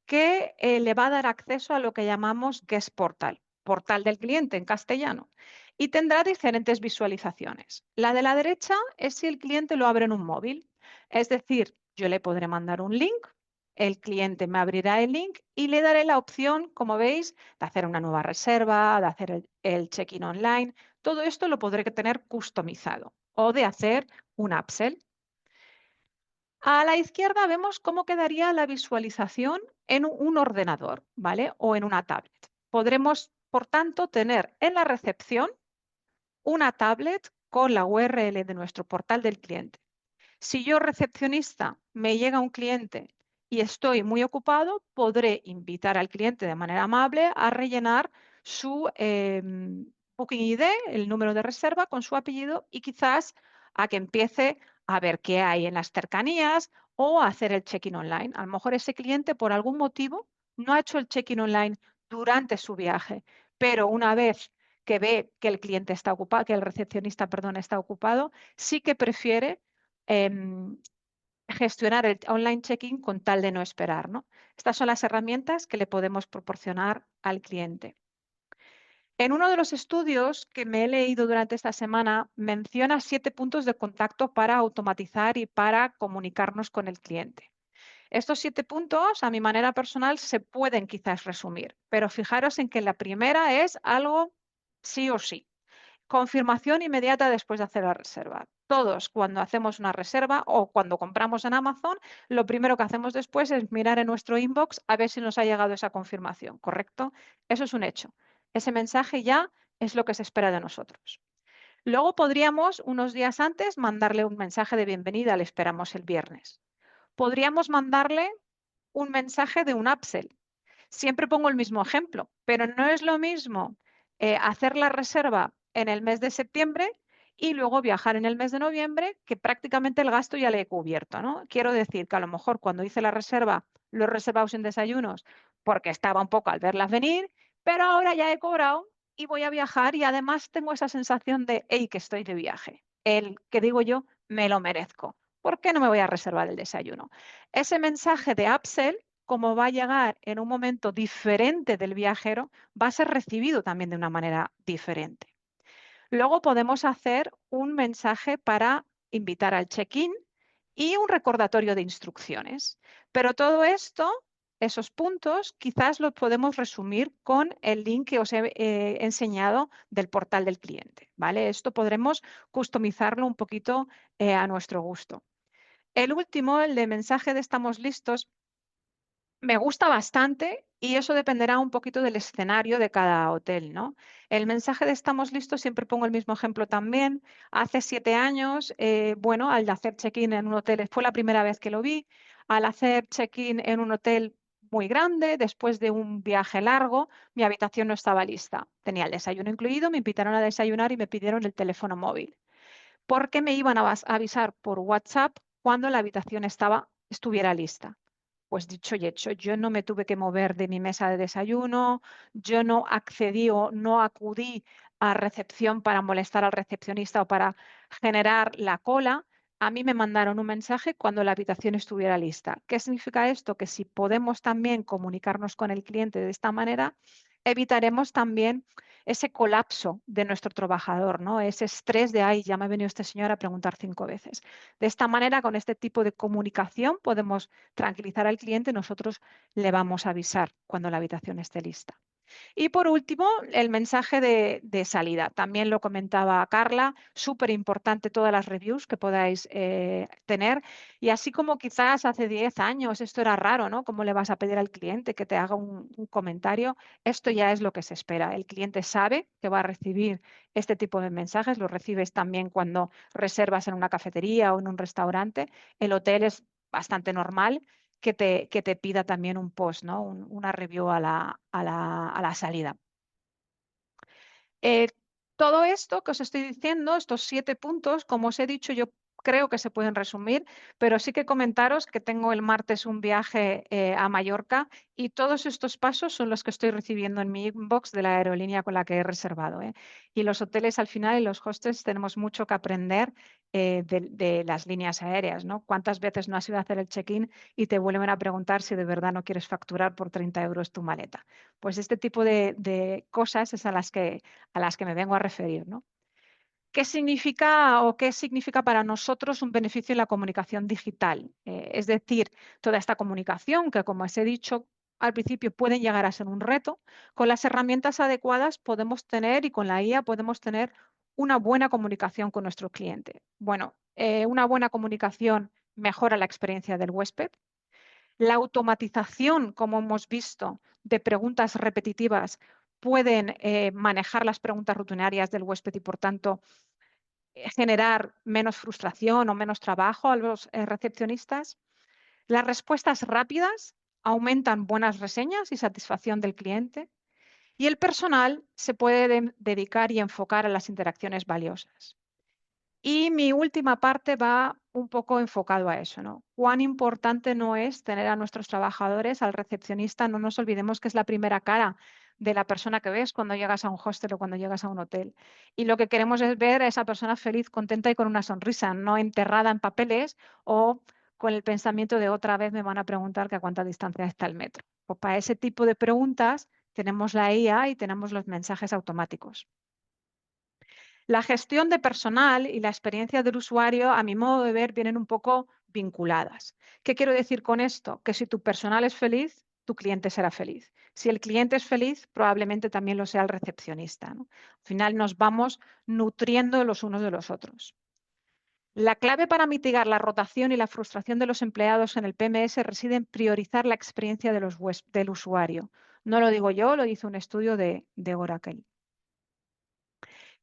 que le va a dar acceso a lo que llamamos Guest Portal, portal del cliente en castellano, y tendrá diferentes visualizaciones. La de la derecha es si el cliente lo abre en un móvil, es decir, yo le podré mandar un link, el cliente me abrirá el link y le daré la opción, como veis, de hacer una nueva reserva, de hacer el check-in online. Todo esto lo podré tener customizado o de hacer un upsell. A la izquierda vemos cómo quedaría la visualización en un ordenador, ¿vale? O en una tablet. Podremos, por tanto, tener en la recepción una tablet con la URL de nuestro portal del cliente. Si yo, recepcionista, me llega un cliente y estoy muy ocupado, podré invitar al cliente de manera amable a rellenar su Booking ID, el número de reserva con su apellido y quizás a que empiece a ver qué hay en las cercanías o a hacer el check-in online. A lo mejor ese cliente por algún motivo no ha hecho el check-in online durante su viaje, pero una vez que ve que el cliente está ocupado, que el recepcionista, perdón, está ocupado, sí que prefiere gestionar el online check-in con tal de no esperar, ¿no? Estas son las herramientas que le podemos proporcionar al cliente. En uno de los estudios que me he leído durante esta semana, menciona 7 puntos de contacto para automatizar y para comunicarnos con el cliente. Estos 7 puntos, a mi manera personal, se pueden quizás resumir, pero fijaros en que la primera es algo sí o sí. Confirmación inmediata después de hacer la reserva. Todos, cuando hacemos una reserva o cuando compramos en Amazon, lo primero que hacemos después es mirar en nuestro inbox a ver si nos ha llegado esa confirmación, ¿correcto? Eso es un hecho. Ese mensaje ya es lo que se espera de nosotros. Luego podríamos, unos días antes, mandarle un mensaje de bienvenida, le esperamos el viernes. Podríamos mandarle un mensaje de un upsell. Siempre pongo el mismo ejemplo, pero no es lo mismo hacer la reserva en el mes de septiembre y luego viajar en el mes de noviembre, que prácticamente el gasto ya le he cubierto, ¿no? Quiero decir que a lo mejor cuando hice la reserva lo he reservado sin desayunos porque estaba un poco al verlas venir, pero ahora ya he cobrado y voy a viajar y además tengo esa sensación de, hey, que estoy de viaje. El que digo yo, me lo merezco. ¿Por qué no me voy a reservar el desayuno? Ese mensaje de upsell, como va a llegar en un momento diferente del viajero, va a ser recibido también de una manera diferente. Luego podemos hacer un mensaje para invitar al check-in y un recordatorio de instrucciones. Pero todo esto, esos puntos, quizás los podemos resumir con el link que os he enseñado del portal del cliente, ¿vale? Esto podremos customizarlo un poquito a nuestro gusto. El último, el de mensaje de estamos listos, me gusta bastante y eso dependerá un poquito del escenario de cada hotel, ¿no? El mensaje de estamos listos, siempre pongo el mismo ejemplo también. Hace 7 años, bueno, al hacer check-in en un hotel, fue la primera vez que lo vi, al hacer check-in en un hotel muy grande, después de un viaje largo, mi habitación no estaba lista. Tenía el desayuno incluido, me invitaron a desayunar y me pidieron el teléfono móvil, porque me iban a avisar por WhatsApp cuando la habitación estuviera lista. Pues dicho y hecho, yo no me tuve que mover de mi mesa de desayuno, yo no accedí o no acudí a recepción para molestar al recepcionista o para generar la cola. A mí me mandaron un mensaje cuando la habitación estuviera lista. ¿Qué significa esto? Que si podemos también comunicarnos con el cliente de esta manera, evitaremos también ese colapso de nuestro trabajador, ¿no? Ese estrés de, ay, ya me ha venido este señor a preguntar 5 veces. De esta manera, con este tipo de comunicación, podemos tranquilizar al cliente, nosotros le vamos a avisar cuando la habitación esté lista. Y por último, el mensaje de salida. También lo comentaba Carla, súper importante todas las reviews que podáis tener. Y así como quizás hace 10 años esto era raro, ¿no? ¿Cómo le vas a pedir al cliente que te haga un comentario? Esto ya es lo que se espera. El cliente sabe que va a recibir este tipo de mensajes. Lo recibes también cuando reservas en una cafetería o en un restaurante. El hotel es bastante normal que te pida también un post, ¿no? Una review a la salida. Eh, todo esto que os estoy diciendo, estos 7 puntos, como os he dicho, yo creo que se pueden resumir, pero sí que comentaros que tengo el martes un viaje a Mallorca y todos estos pasos son los que estoy recibiendo en mi inbox de la aerolínea con la que he reservado. Y los hoteles al final y los hostels tenemos mucho que aprender de las líneas aéreas, ¿no? ¿Cuántas veces no has ido a hacer el check-in y te vuelven a preguntar si de verdad no quieres facturar por 30 euros tu maleta? Pues este tipo de cosas es a las que me vengo a referir, ¿no? ¿Qué significa o qué significa para nosotros un beneficio en la comunicación digital? Es decir, toda esta comunicación que, como os he dicho al principio, pueden llegar a ser un reto, con las herramientas adecuadas podemos tener y con la IA podemos tener una buena comunicación con nuestro cliente. Bueno, una buena comunicación mejora la experiencia del huésped. La automatización, como hemos visto, de preguntas repetitivas pueden manejar las preguntas rutinarias del huésped y, por tanto, generar menos frustración o menos trabajo a los recepcionistas. Las respuestas rápidas aumentan buenas reseñas y satisfacción del cliente. Y el personal se puede dedicar y enfocar a las interacciones valiosas. Y mi última parte va un poco enfocado a eso, ¿no? Cuán importante no es tener a nuestros trabajadores, al recepcionista, no nos olvidemos que es la primera cara de la persona que ves cuando llegas a un hostel o cuando llegas a un hotel. Y lo que queremos es ver a esa persona feliz, contenta y con una sonrisa, no enterrada en papeles o con el pensamiento de otra vez me van a preguntar que a cuánta distancia está el metro. Pues para ese tipo de preguntas tenemos la IA y tenemos los mensajes automáticos. La gestión de personal y la experiencia del usuario, a mi modo de ver, vienen un poco vinculadas. ¿Qué quiero decir con esto? Que si tu personal es feliz, tu cliente será feliz. Si el cliente es feliz, probablemente también lo sea el recepcionista, ¿no? Al final nos vamos nutriendo los unos de los otros. La clave para mitigar la rotación y la frustración de los empleados en el PMS reside en priorizar la experiencia del usuario. No lo digo yo, lo dice un estudio de Oracle.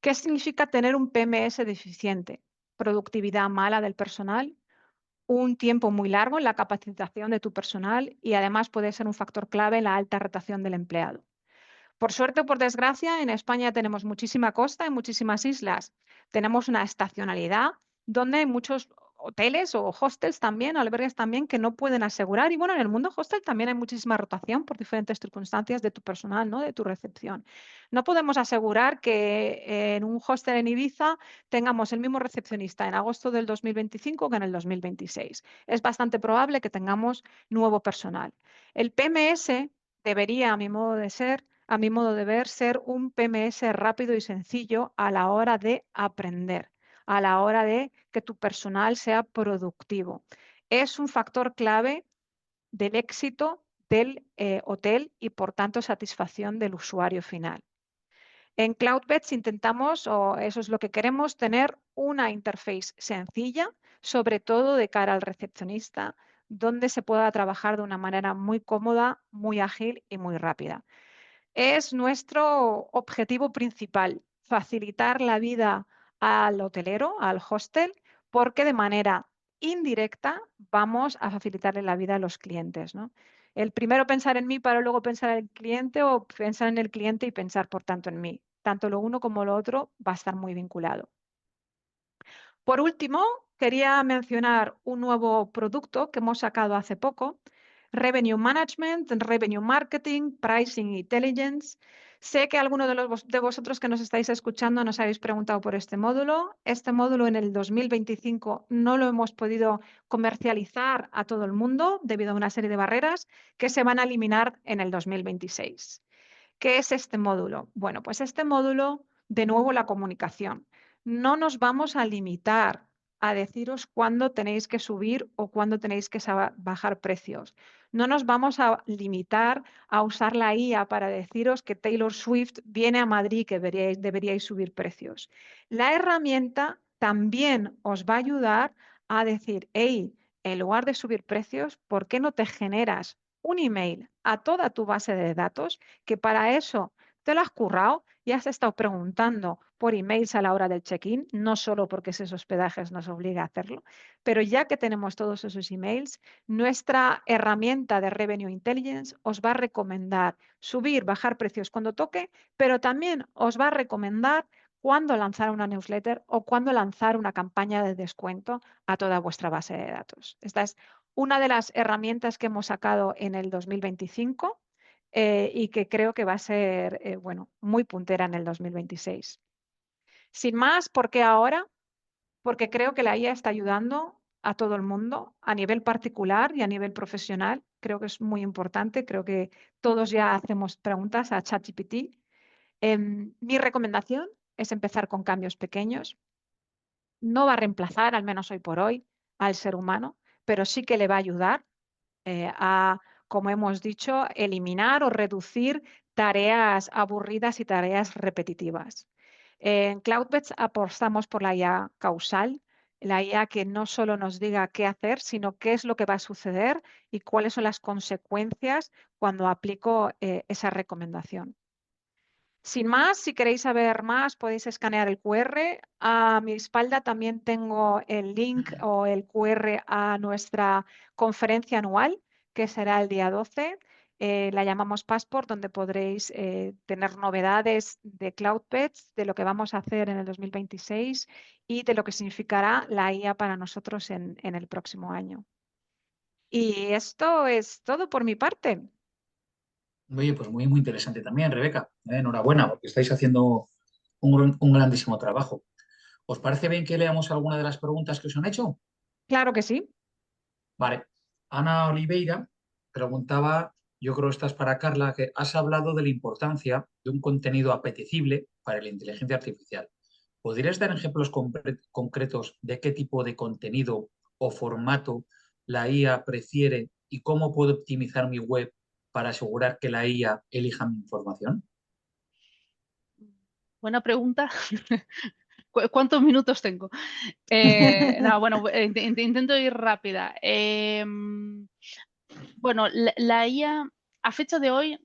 ¿Qué significa tener un PMS deficiente? Productividad mala del personal, un tiempo muy largo en la capacitación de tu personal y además puede ser un factor clave en la alta rotación del empleado. Por suerte o por desgracia, en España tenemos muchísima costa y muchísimas islas. Tenemos una estacionalidad donde hay muchos hoteles o hostels también, albergues también, que no pueden asegurar. Y bueno, en el mundo hostel también hay muchísima rotación por diferentes circunstancias de tu personal, ¿no? De tu recepción. No podemos asegurar que en un hostel en Ibiza tengamos el mismo recepcionista en agosto del 2025 que en el 2026. Es bastante probable que tengamos nuevo personal. El PMS debería, a mi modo de ver, ser un PMS rápido y sencillo a la hora de aprender, a la hora de que tu personal sea productivo. Es un factor clave del éxito del hotel y, por tanto, satisfacción del usuario final. En Cloudbeds intentamos, o eso es lo que queremos, tener una interface sencilla, sobre todo de cara al recepcionista, donde se pueda trabajar de una manera muy cómoda, muy ágil y muy rápida. Es nuestro objetivo principal, facilitar la vida al hotelero, al hostel, porque de manera indirecta vamos a facilitarle la vida a los clientes, ¿no? El primero pensar en mí para luego pensar en el cliente o pensar en el cliente y pensar, por tanto, en mí. Tanto lo uno como lo otro va a estar muy vinculado. Por último, quería mencionar un nuevo producto que hemos sacado hace poco, Revenue Management, Revenue Marketing, Pricing Intelligence. Sé que algunos de vosotros que nos estáis escuchando nos habéis preguntado por este módulo. Este módulo en el 2025 no lo hemos podido comercializar a todo el mundo debido a una serie de barreras que se van a eliminar en el 2026. ¿Qué es este módulo? Bueno, pues este módulo, de nuevo, la comunicación. No nos vamos a limitar a deciros cuándo tenéis que subir o cuándo tenéis que bajar precios. No nos vamos a limitar a usar la IA para deciros que Taylor Swift viene a Madrid y que deberíais subir precios. La herramienta también os va a ayudar a decir, hey, en lugar de subir precios, ¿por qué no te generas un email a toda tu base de datos, que para eso te lo has currado y has estado preguntando por emails a la hora del check-in, no solo porque esos hospedajes nos obliga a hacerlo, pero ya que tenemos todos esos emails, nuestra herramienta de Revenue Intelligence os va a recomendar subir, bajar precios cuando toque, pero también os va a recomendar cuándo lanzar una newsletter o cuándo lanzar una campaña de descuento a toda vuestra base de datos. Esta es una de las herramientas que hemos sacado en el 2025 y que creo que va a ser bueno, muy puntera en el 2026. Sin más, ¿por qué ahora? Porque creo que la IA está ayudando a todo el mundo a nivel particular y a nivel profesional. Creo que es muy importante. Creo que todos ya hacemos preguntas a ChatGPT. Mi recomendación es empezar con cambios pequeños. No va a reemplazar, al menos hoy por hoy, al ser humano, pero sí que le va a ayudar a, como hemos dicho, eliminar o reducir tareas aburridas y tareas repetitivas. En Cloudbeds apostamos por la IA causal, la IA que no solo nos diga qué hacer, sino qué es lo que va a suceder y cuáles son las consecuencias cuando aplico esa recomendación. Sin más, si queréis saber más, podéis escanear el QR. A mi espalda también tengo el link o el QR a nuestra conferencia anual, que será el día 12. La llamamos Passport, donde podréis tener novedades de Cloudbeds, de lo que vamos a hacer en el 2026 y de lo que significará la IA para nosotros en el próximo año. Y esto es todo por mi parte. Oye, pues muy, muy interesante también, Rebeca. Enhorabuena, porque estáis haciendo un grandísimo trabajo. ¿Os parece bien que leamos alguna de las preguntas que os han hecho? Claro que sí. Vale. Ana Oliveira preguntaba, yo creo que esta es para Carla, que has hablado de la importancia de un contenido apetecible para la inteligencia artificial. ¿Podrías dar ejemplos concretos de qué tipo de contenido o formato la IA prefiere y cómo puedo optimizar mi web para asegurar que la IA elija mi información? Buena pregunta. ¿Cuántos minutos tengo? No, bueno, intento ir rápida. Bueno, la IA, a fecha de hoy,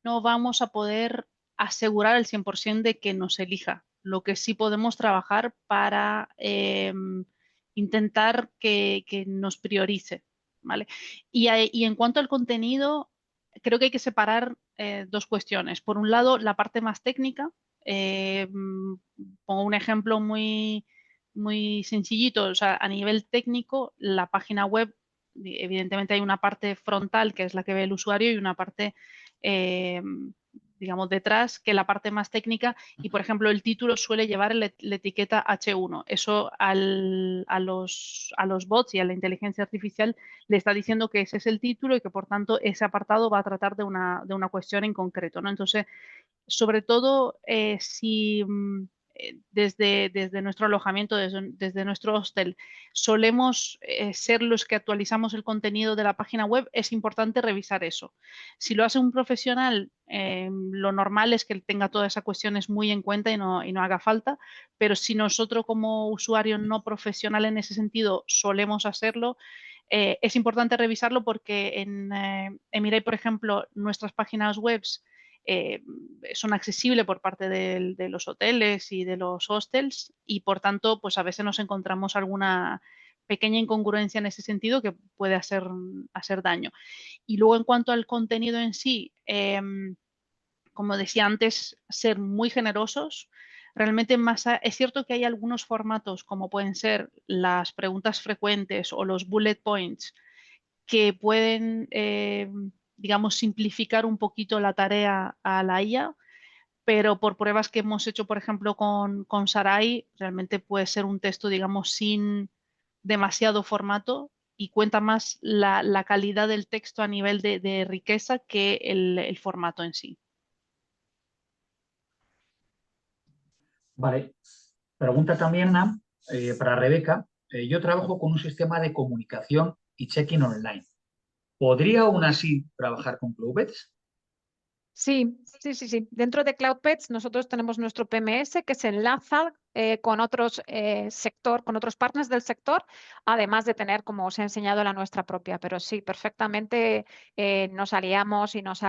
no vamos a poder asegurar el 100% de que nos elija. Lo que sí podemos trabajar para intentar que nos priorice, ¿vale? Y en cuanto al contenido, creo que hay que separar dos cuestiones. Por un lado, la parte más técnica. Pongo un ejemplo muy sencillito. O sea, a nivel técnico, la página web, evidentemente hay una parte frontal, que es la que ve el usuario, y una parte eh, digamos, detrás, que la parte más técnica. Y, por ejemplo, el título suele llevar la etiqueta H1. Eso a los bots y a la inteligencia artificial le está diciendo que ese es el título y que, por tanto, ese apartado va a tratar de una cuestión en concreto, ¿no? Entonces, sobre todo si desde nuestro alojamiento, desde nuestro hostel, solemos ser los que actualizamos el contenido de la página web, es importante revisar eso. Si lo hace un profesional, lo normal es que tenga todas esas cuestiones muy en cuenta y no haga falta, pero si nosotros como usuario no profesional en ese sentido solemos hacerlo, es importante revisarlo porque en Mirai, por ejemplo, nuestras páginas web eh, son accesibles por parte de los hoteles y de los hostels y por tanto pues a veces nos encontramos alguna pequeña incongruencia en ese sentido que puede hacer daño. Y luego en cuanto al contenido en sí, como decía antes, ser muy generosos. Realmente es cierto que hay algunos formatos como pueden ser las preguntas frecuentes o los bullet points que pueden, digamos, simplificar un poquito la tarea a la IA, pero por pruebas que hemos hecho, por ejemplo, con Sarai, realmente puede ser un texto, digamos, sin demasiado formato y cuenta más la calidad del texto a nivel de riqueza que el formato en sí. Vale. Pregunta también, Ana, para Rebeca. Yo trabajo con un sistema de comunicación y check-in online. ¿Podría aún así trabajar con Cloudbeds? Sí, sí, sí, sí. Dentro de CloudPets nosotros tenemos nuestro PMS que se enlaza con otros sector, con otros partners del sector, además de tener, como os he enseñado, la nuestra propia. Pero sí, perfectamente nos aliamos y nos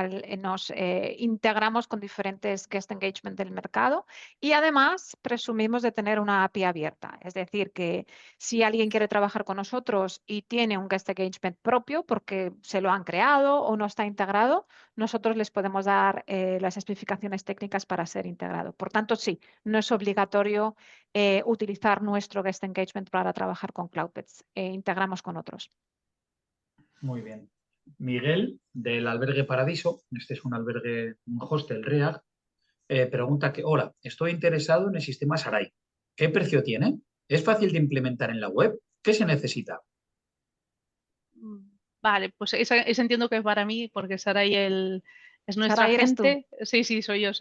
integramos con diferentes guest engagement del mercado y además presumimos de tener una API abierta. Es decir, que si alguien quiere trabajar con nosotros y tiene un guest engagement propio porque se lo han creado o no está integrado, nosotros les podemos dar las especificaciones técnicas para ser integrado. Por tanto, sí, no es obligatorio utilizar nuestro Guest Engagement para trabajar con CloudPets. Integramos con otros. Muy bien. Miguel, del albergue Paradiso, este es un albergue, un hostel REAG, pregunta que, hola, estoy interesado en el sistema Sarai. ¿Qué precio tiene? ¿Es fácil de implementar en la web? ¿Qué se necesita? Vale, pues esa entiendo que es para mí, porque Sarai es nuestra Sara, eres tú. gente. Sí, sí, soy yo.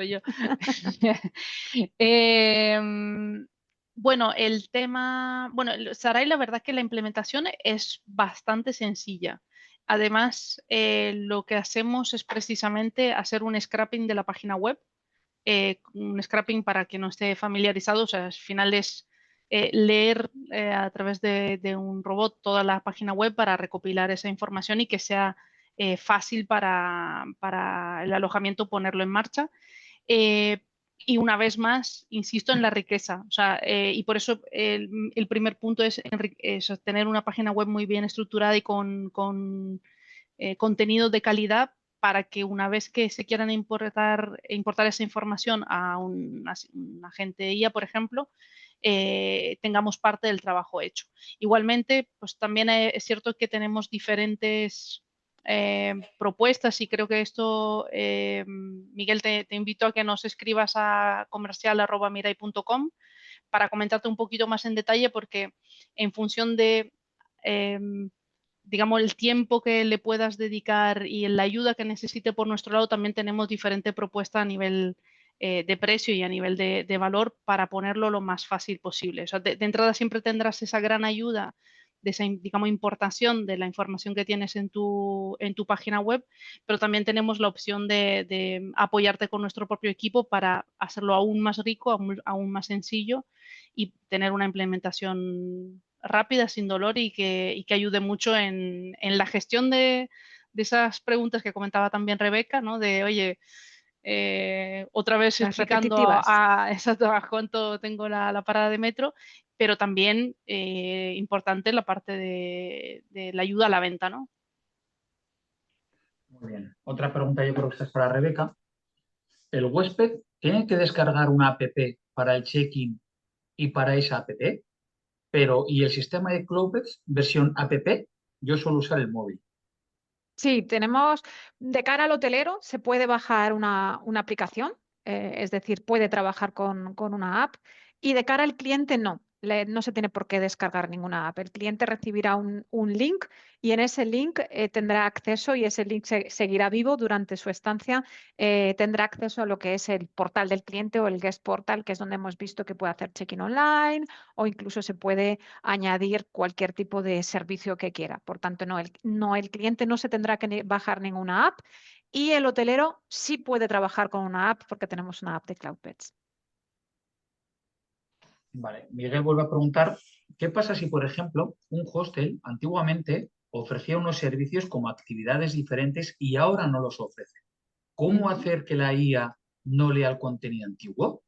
Em, bueno, el tema, bueno, Sarai, la verdad que la implementación es bastante sencilla. Además, lo que hacemos es precisamente hacer un scrapping de la página web. Un scrapping, para quien no esté familiarizado, o sea, al final es leer a través de un robot toda la página web para recopilar esa información y que sea fácil para el alojamiento ponerlo en marcha. Eh, y una vez más, insisto en la riqueza. O sea, y por eso el primer punto es tener una página web muy bien estructurada y con contenido de calidad para que una vez que se quieran importar esa información a un agente IA, por ejemplo, tengamos parte del trabajo hecho. Igualmente, pues también es cierto que tenemos diferentes propuestas y creo que esto, Miguel, te invito a que nos escribas a comercial@mirai.com para comentarte un poquito más en detalle porque en función de digamos, el tiempo que le puedas dedicar y la ayuda que necesite por nuestro lado, también tenemos diferente propuesta a nivel de precio y a nivel de valor para ponerlo lo más fácil posible. O sea, de entrada siempre tendrás esa gran ayuda de esa, digamos, importación de la información que tienes en tu página web, pero también tenemos la opción de apoyarte con nuestro propio equipo para hacerlo aún más rico, aún más sencillo y tener una implementación rápida, sin dolor y que ayude mucho en la gestión de esas preguntas que comentaba también Rebeca, ¿no? De, oye, otra vez Las explicando repetitivas. exacto, a cuánto tengo la parada de metro, pero también importante la parte de la ayuda a la venta, ¿no? Muy bien. Otra pregunta, yo creo que esta es para Rebeca. ¿El huésped tiene que descargar una app para el check-in y para esa app? Pero, ¿y el sistema de Cloudbeds versión app? Yo suelo usar el móvil. Sí, tenemos de cara al hotelero, se puede bajar una aplicación, es decir, puede trabajar con una app, y de cara al cliente no, no se tiene por qué descargar ninguna app. El cliente recibirá un link y en ese link tendrá acceso y ese link seguirá vivo durante su estancia. Tendrá acceso a lo que es el portal del cliente o el guest portal, que es donde hemos visto que puede hacer check-in online o incluso se puede añadir cualquier tipo de servicio que quiera. Por tanto, el cliente no se tendrá que bajar ninguna app y el hotelero sí puede trabajar con una app porque tenemos una app de Cloudpets. Vale, Miguel vuelve a preguntar, ¿qué pasa si, por ejemplo, un hostel antiguamente ofrecía unos servicios como actividades diferentes y ahora no los ofrece? ¿Cómo hacer que la IA no lea el contenido antiguo?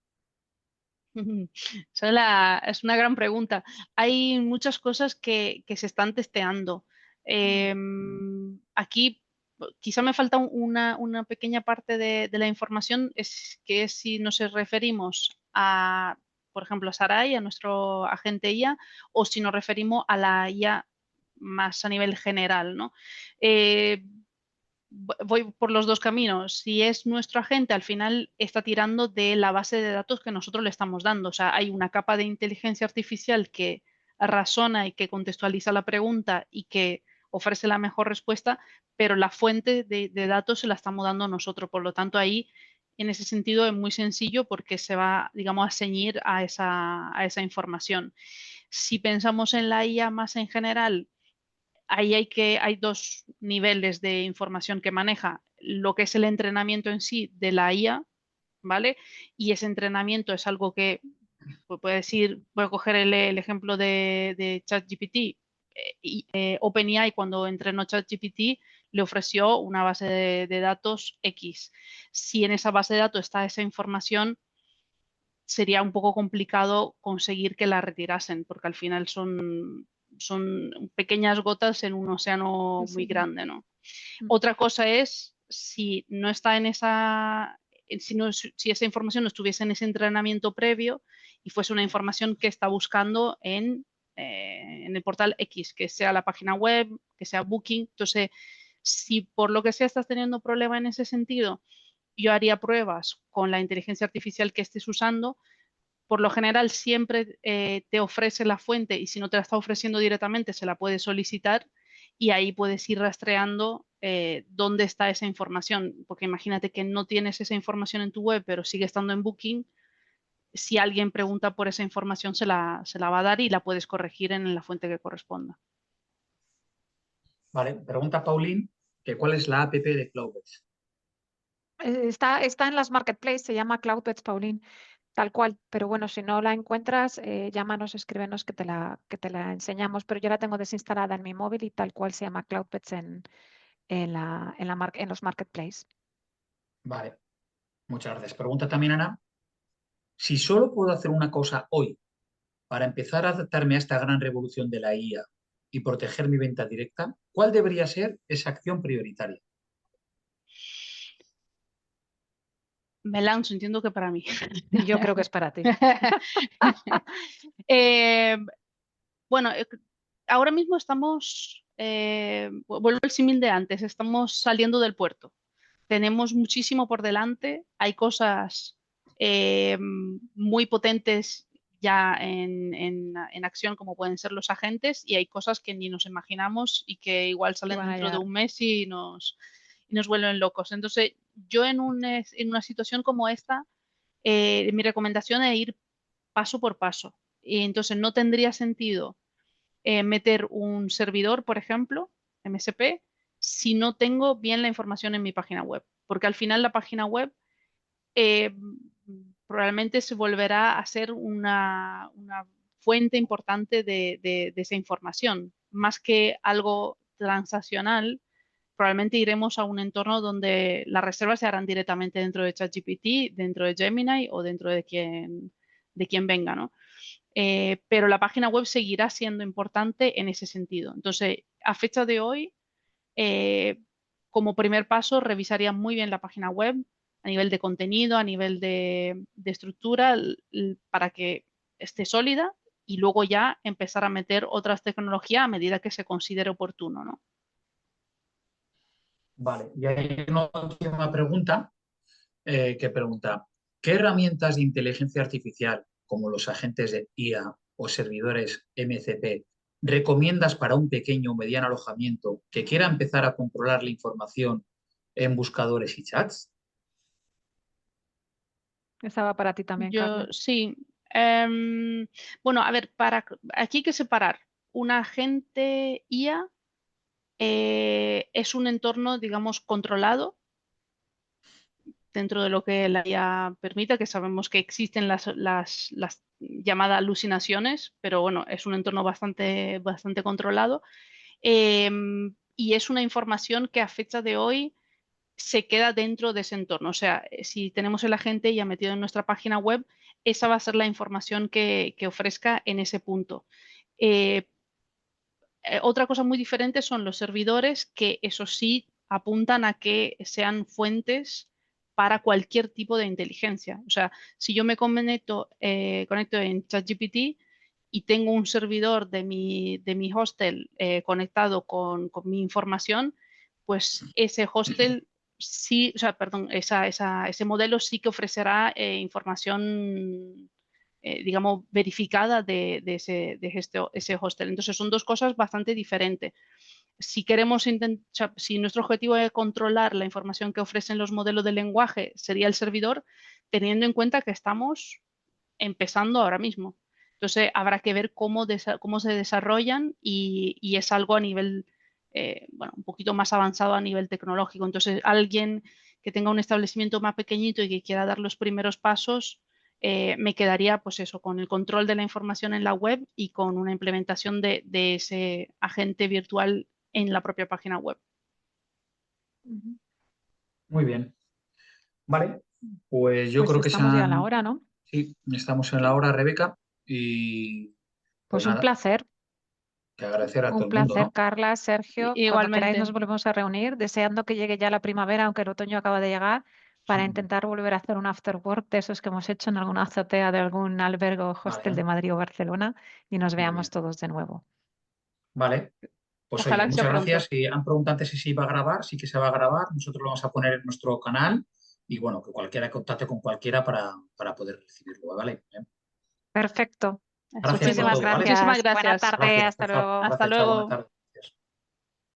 Es una gran pregunta. Hay muchas cosas que se están testeando. Aquí quizá me falta una pequeña parte de la información, es que es si nos referimos a, por ejemplo, a Sarai, a nuestro agente IA, o si nos referimos a la IA más a nivel general, ¿no? Voy por los dos caminos. Si es nuestro agente, al final está tirando de la base de datos que nosotros le estamos dando. O sea, hay una capa de inteligencia artificial que razona y que contextualiza la pregunta y que ofrece la mejor respuesta, pero la fuente de datos se la estamos dando nosotros. Por lo tanto, ahí, en ese sentido, es muy sencillo porque se va, digamos, a ceñir a esa información. Si pensamos en la IA más en general, ahí hay dos niveles de información que maneja, lo que es el entrenamiento en sí de la IA, ¿vale? Y ese entrenamiento es algo que, pues, puede decir, voy a coger el ejemplo de ChatGPT. OpenAI cuando entrenó ChatGPT le ofreció una base de datos X. Si en esa base de datos está esa información, sería un poco complicado conseguir que la retirasen, porque al final son pequeñas gotas en un océano muy grande, ¿no? Otra cosa es si no está en esa, si esa información no estuviese en ese entrenamiento previo y fuese una información que está buscando en el portal X, que sea la página web, que sea Booking. Entonces, si por lo que sea estás teniendo problema en ese sentido, yo haría pruebas con la inteligencia artificial que estés usando. Por lo general siempre te ofrece la fuente y si no te la está ofreciendo directamente se la puedes solicitar y ahí puedes ir rastreando dónde está esa información, porque imagínate que no tienes esa información en tu web pero sigue estando en Booking. Si alguien pregunta por esa información se la va a dar y la puedes corregir en la fuente que corresponda. Vale, pregunta Pauline que cuál es la app de Cloudbeds. Está en las marketplaces, se llama Cloudpets Pauline, tal cual. Pero bueno, si no la encuentras, llámanos, escríbenos que te la enseñamos. Pero yo la tengo desinstalada en mi móvil y tal cual se llama Cloudpets en los marketplaces. Vale, muchas gracias. Pregunta también Ana, si solo puedo hacer una cosa hoy para empezar a adaptarme a esta gran revolución de la IA y proteger mi venta directa, ¿cuál debería ser esa acción prioritaria? Me lanzo, entiendo que para mí. Yo creo que es para ti. Eh, bueno, ahora mismo estamos, vuelvo al símil de antes, estamos saliendo del puerto. Tenemos muchísimo por delante, hay cosas muy potentes ya en acción como pueden ser los agentes y hay cosas que ni nos imaginamos y que igual Que salen van a dentro de llegar. un mes y nos vuelven locos. Entonces, yo en una situación como esta, mi recomendación es ir paso por paso. Y entonces no tendría sentido meter un servidor, por ejemplo, MSP, si no tengo bien la información en mi página web. Porque al final la página web probablemente se volverá a ser una fuente importante de esa información. Más que algo transaccional, probablemente iremos a un entorno donde las reservas se harán directamente dentro de ChatGPT, dentro de Gemini o dentro de quien venga, ¿no? Pero la página web seguirá siendo importante en ese sentido. Entonces, a fecha de hoy, como primer paso, revisaría muy bien la página web a nivel de contenido, a nivel de estructura, para que esté sólida y luego ya empezar a meter otras tecnologías a medida que se considere oportuno, ¿no? Vale, y hay una última pregunta que pregunta, ¿qué herramientas de inteligencia artificial, como los agentes de IA o servidores MCP, recomiendas para un pequeño o mediano alojamiento que quiera empezar a controlar la información en buscadores y chats? Esa va para ti también, Carla. Sí. Bueno, a ver, aquí hay que separar. Un agente IA es un entorno, digamos, controlado dentro de lo que la IA permite, que sabemos que existen las llamadas alucinaciones, pero bueno, es un entorno bastante controlado. Y es una información que a fecha de hoy se queda dentro de ese entorno. O sea, si tenemos el agente ya metido en nuestra página web, esa va a ser la información que ofrezca en ese punto. Otra cosa muy diferente son los servidores, que eso sí apuntan a que sean fuentes para cualquier tipo de inteligencia. O sea, si yo me conecto en ChatGPT y tengo un servidor de mi hostel conectado con mi información, pues ese hostel sí, o sea, perdón, ese modelo sí que ofrecerá información digamos, verificada de ese hostel. Entonces, son dos cosas bastante diferentes. Si queremos si nuestro objetivo es controlar la información que ofrecen los modelos de lenguaje, sería el servidor, teniendo en cuenta que estamos empezando ahora mismo. Entonces, habrá que ver cómo se desarrollan y es algo a nivel, bueno, un poquito más avanzado a nivel tecnológico. Entonces, alguien que tenga un establecimiento más pequeñito y que quiera dar los primeros pasos, me quedaría pues eso, con el control de la información en la web y con una implementación de ese agente virtual en la propia página web. Muy bien. Vale, pues yo Pues creo que estamos ya a la hora, ¿no? Sí, estamos en la hora, Rebeca, y pues Pues un nada, placer. que agradecer a todo Un el mundo, placer, ¿no? Carla, Sergio. Cuando queráis Igualmente. nos volvemos a reunir, deseando que llegue ya la primavera, aunque el otoño acaba de llegar, para intentar volver a hacer un after work de esos que hemos hecho en alguna azotea de algún albergue o hostel de Vale, Madrid o Barcelona y nos muy veamos bien. todos de nuevo. Vale, pues oye, Ojalá que sea muchas pronto. gracias. Si han preguntado antes si se iba a grabar, sí que se va a grabar. Nosotros lo vamos a poner en nuestro canal y bueno, que cualquiera contacte con cualquiera para poder recibirlo, ¿vale? Perfecto. Gracias por Estupendo. Muchísimas todo, ¿vale? Muchísimas gracias. Buena gracias. tarde. Gracias, Hasta chao, chao. luego. Hasta Gracias, chao, buena luego. tarde.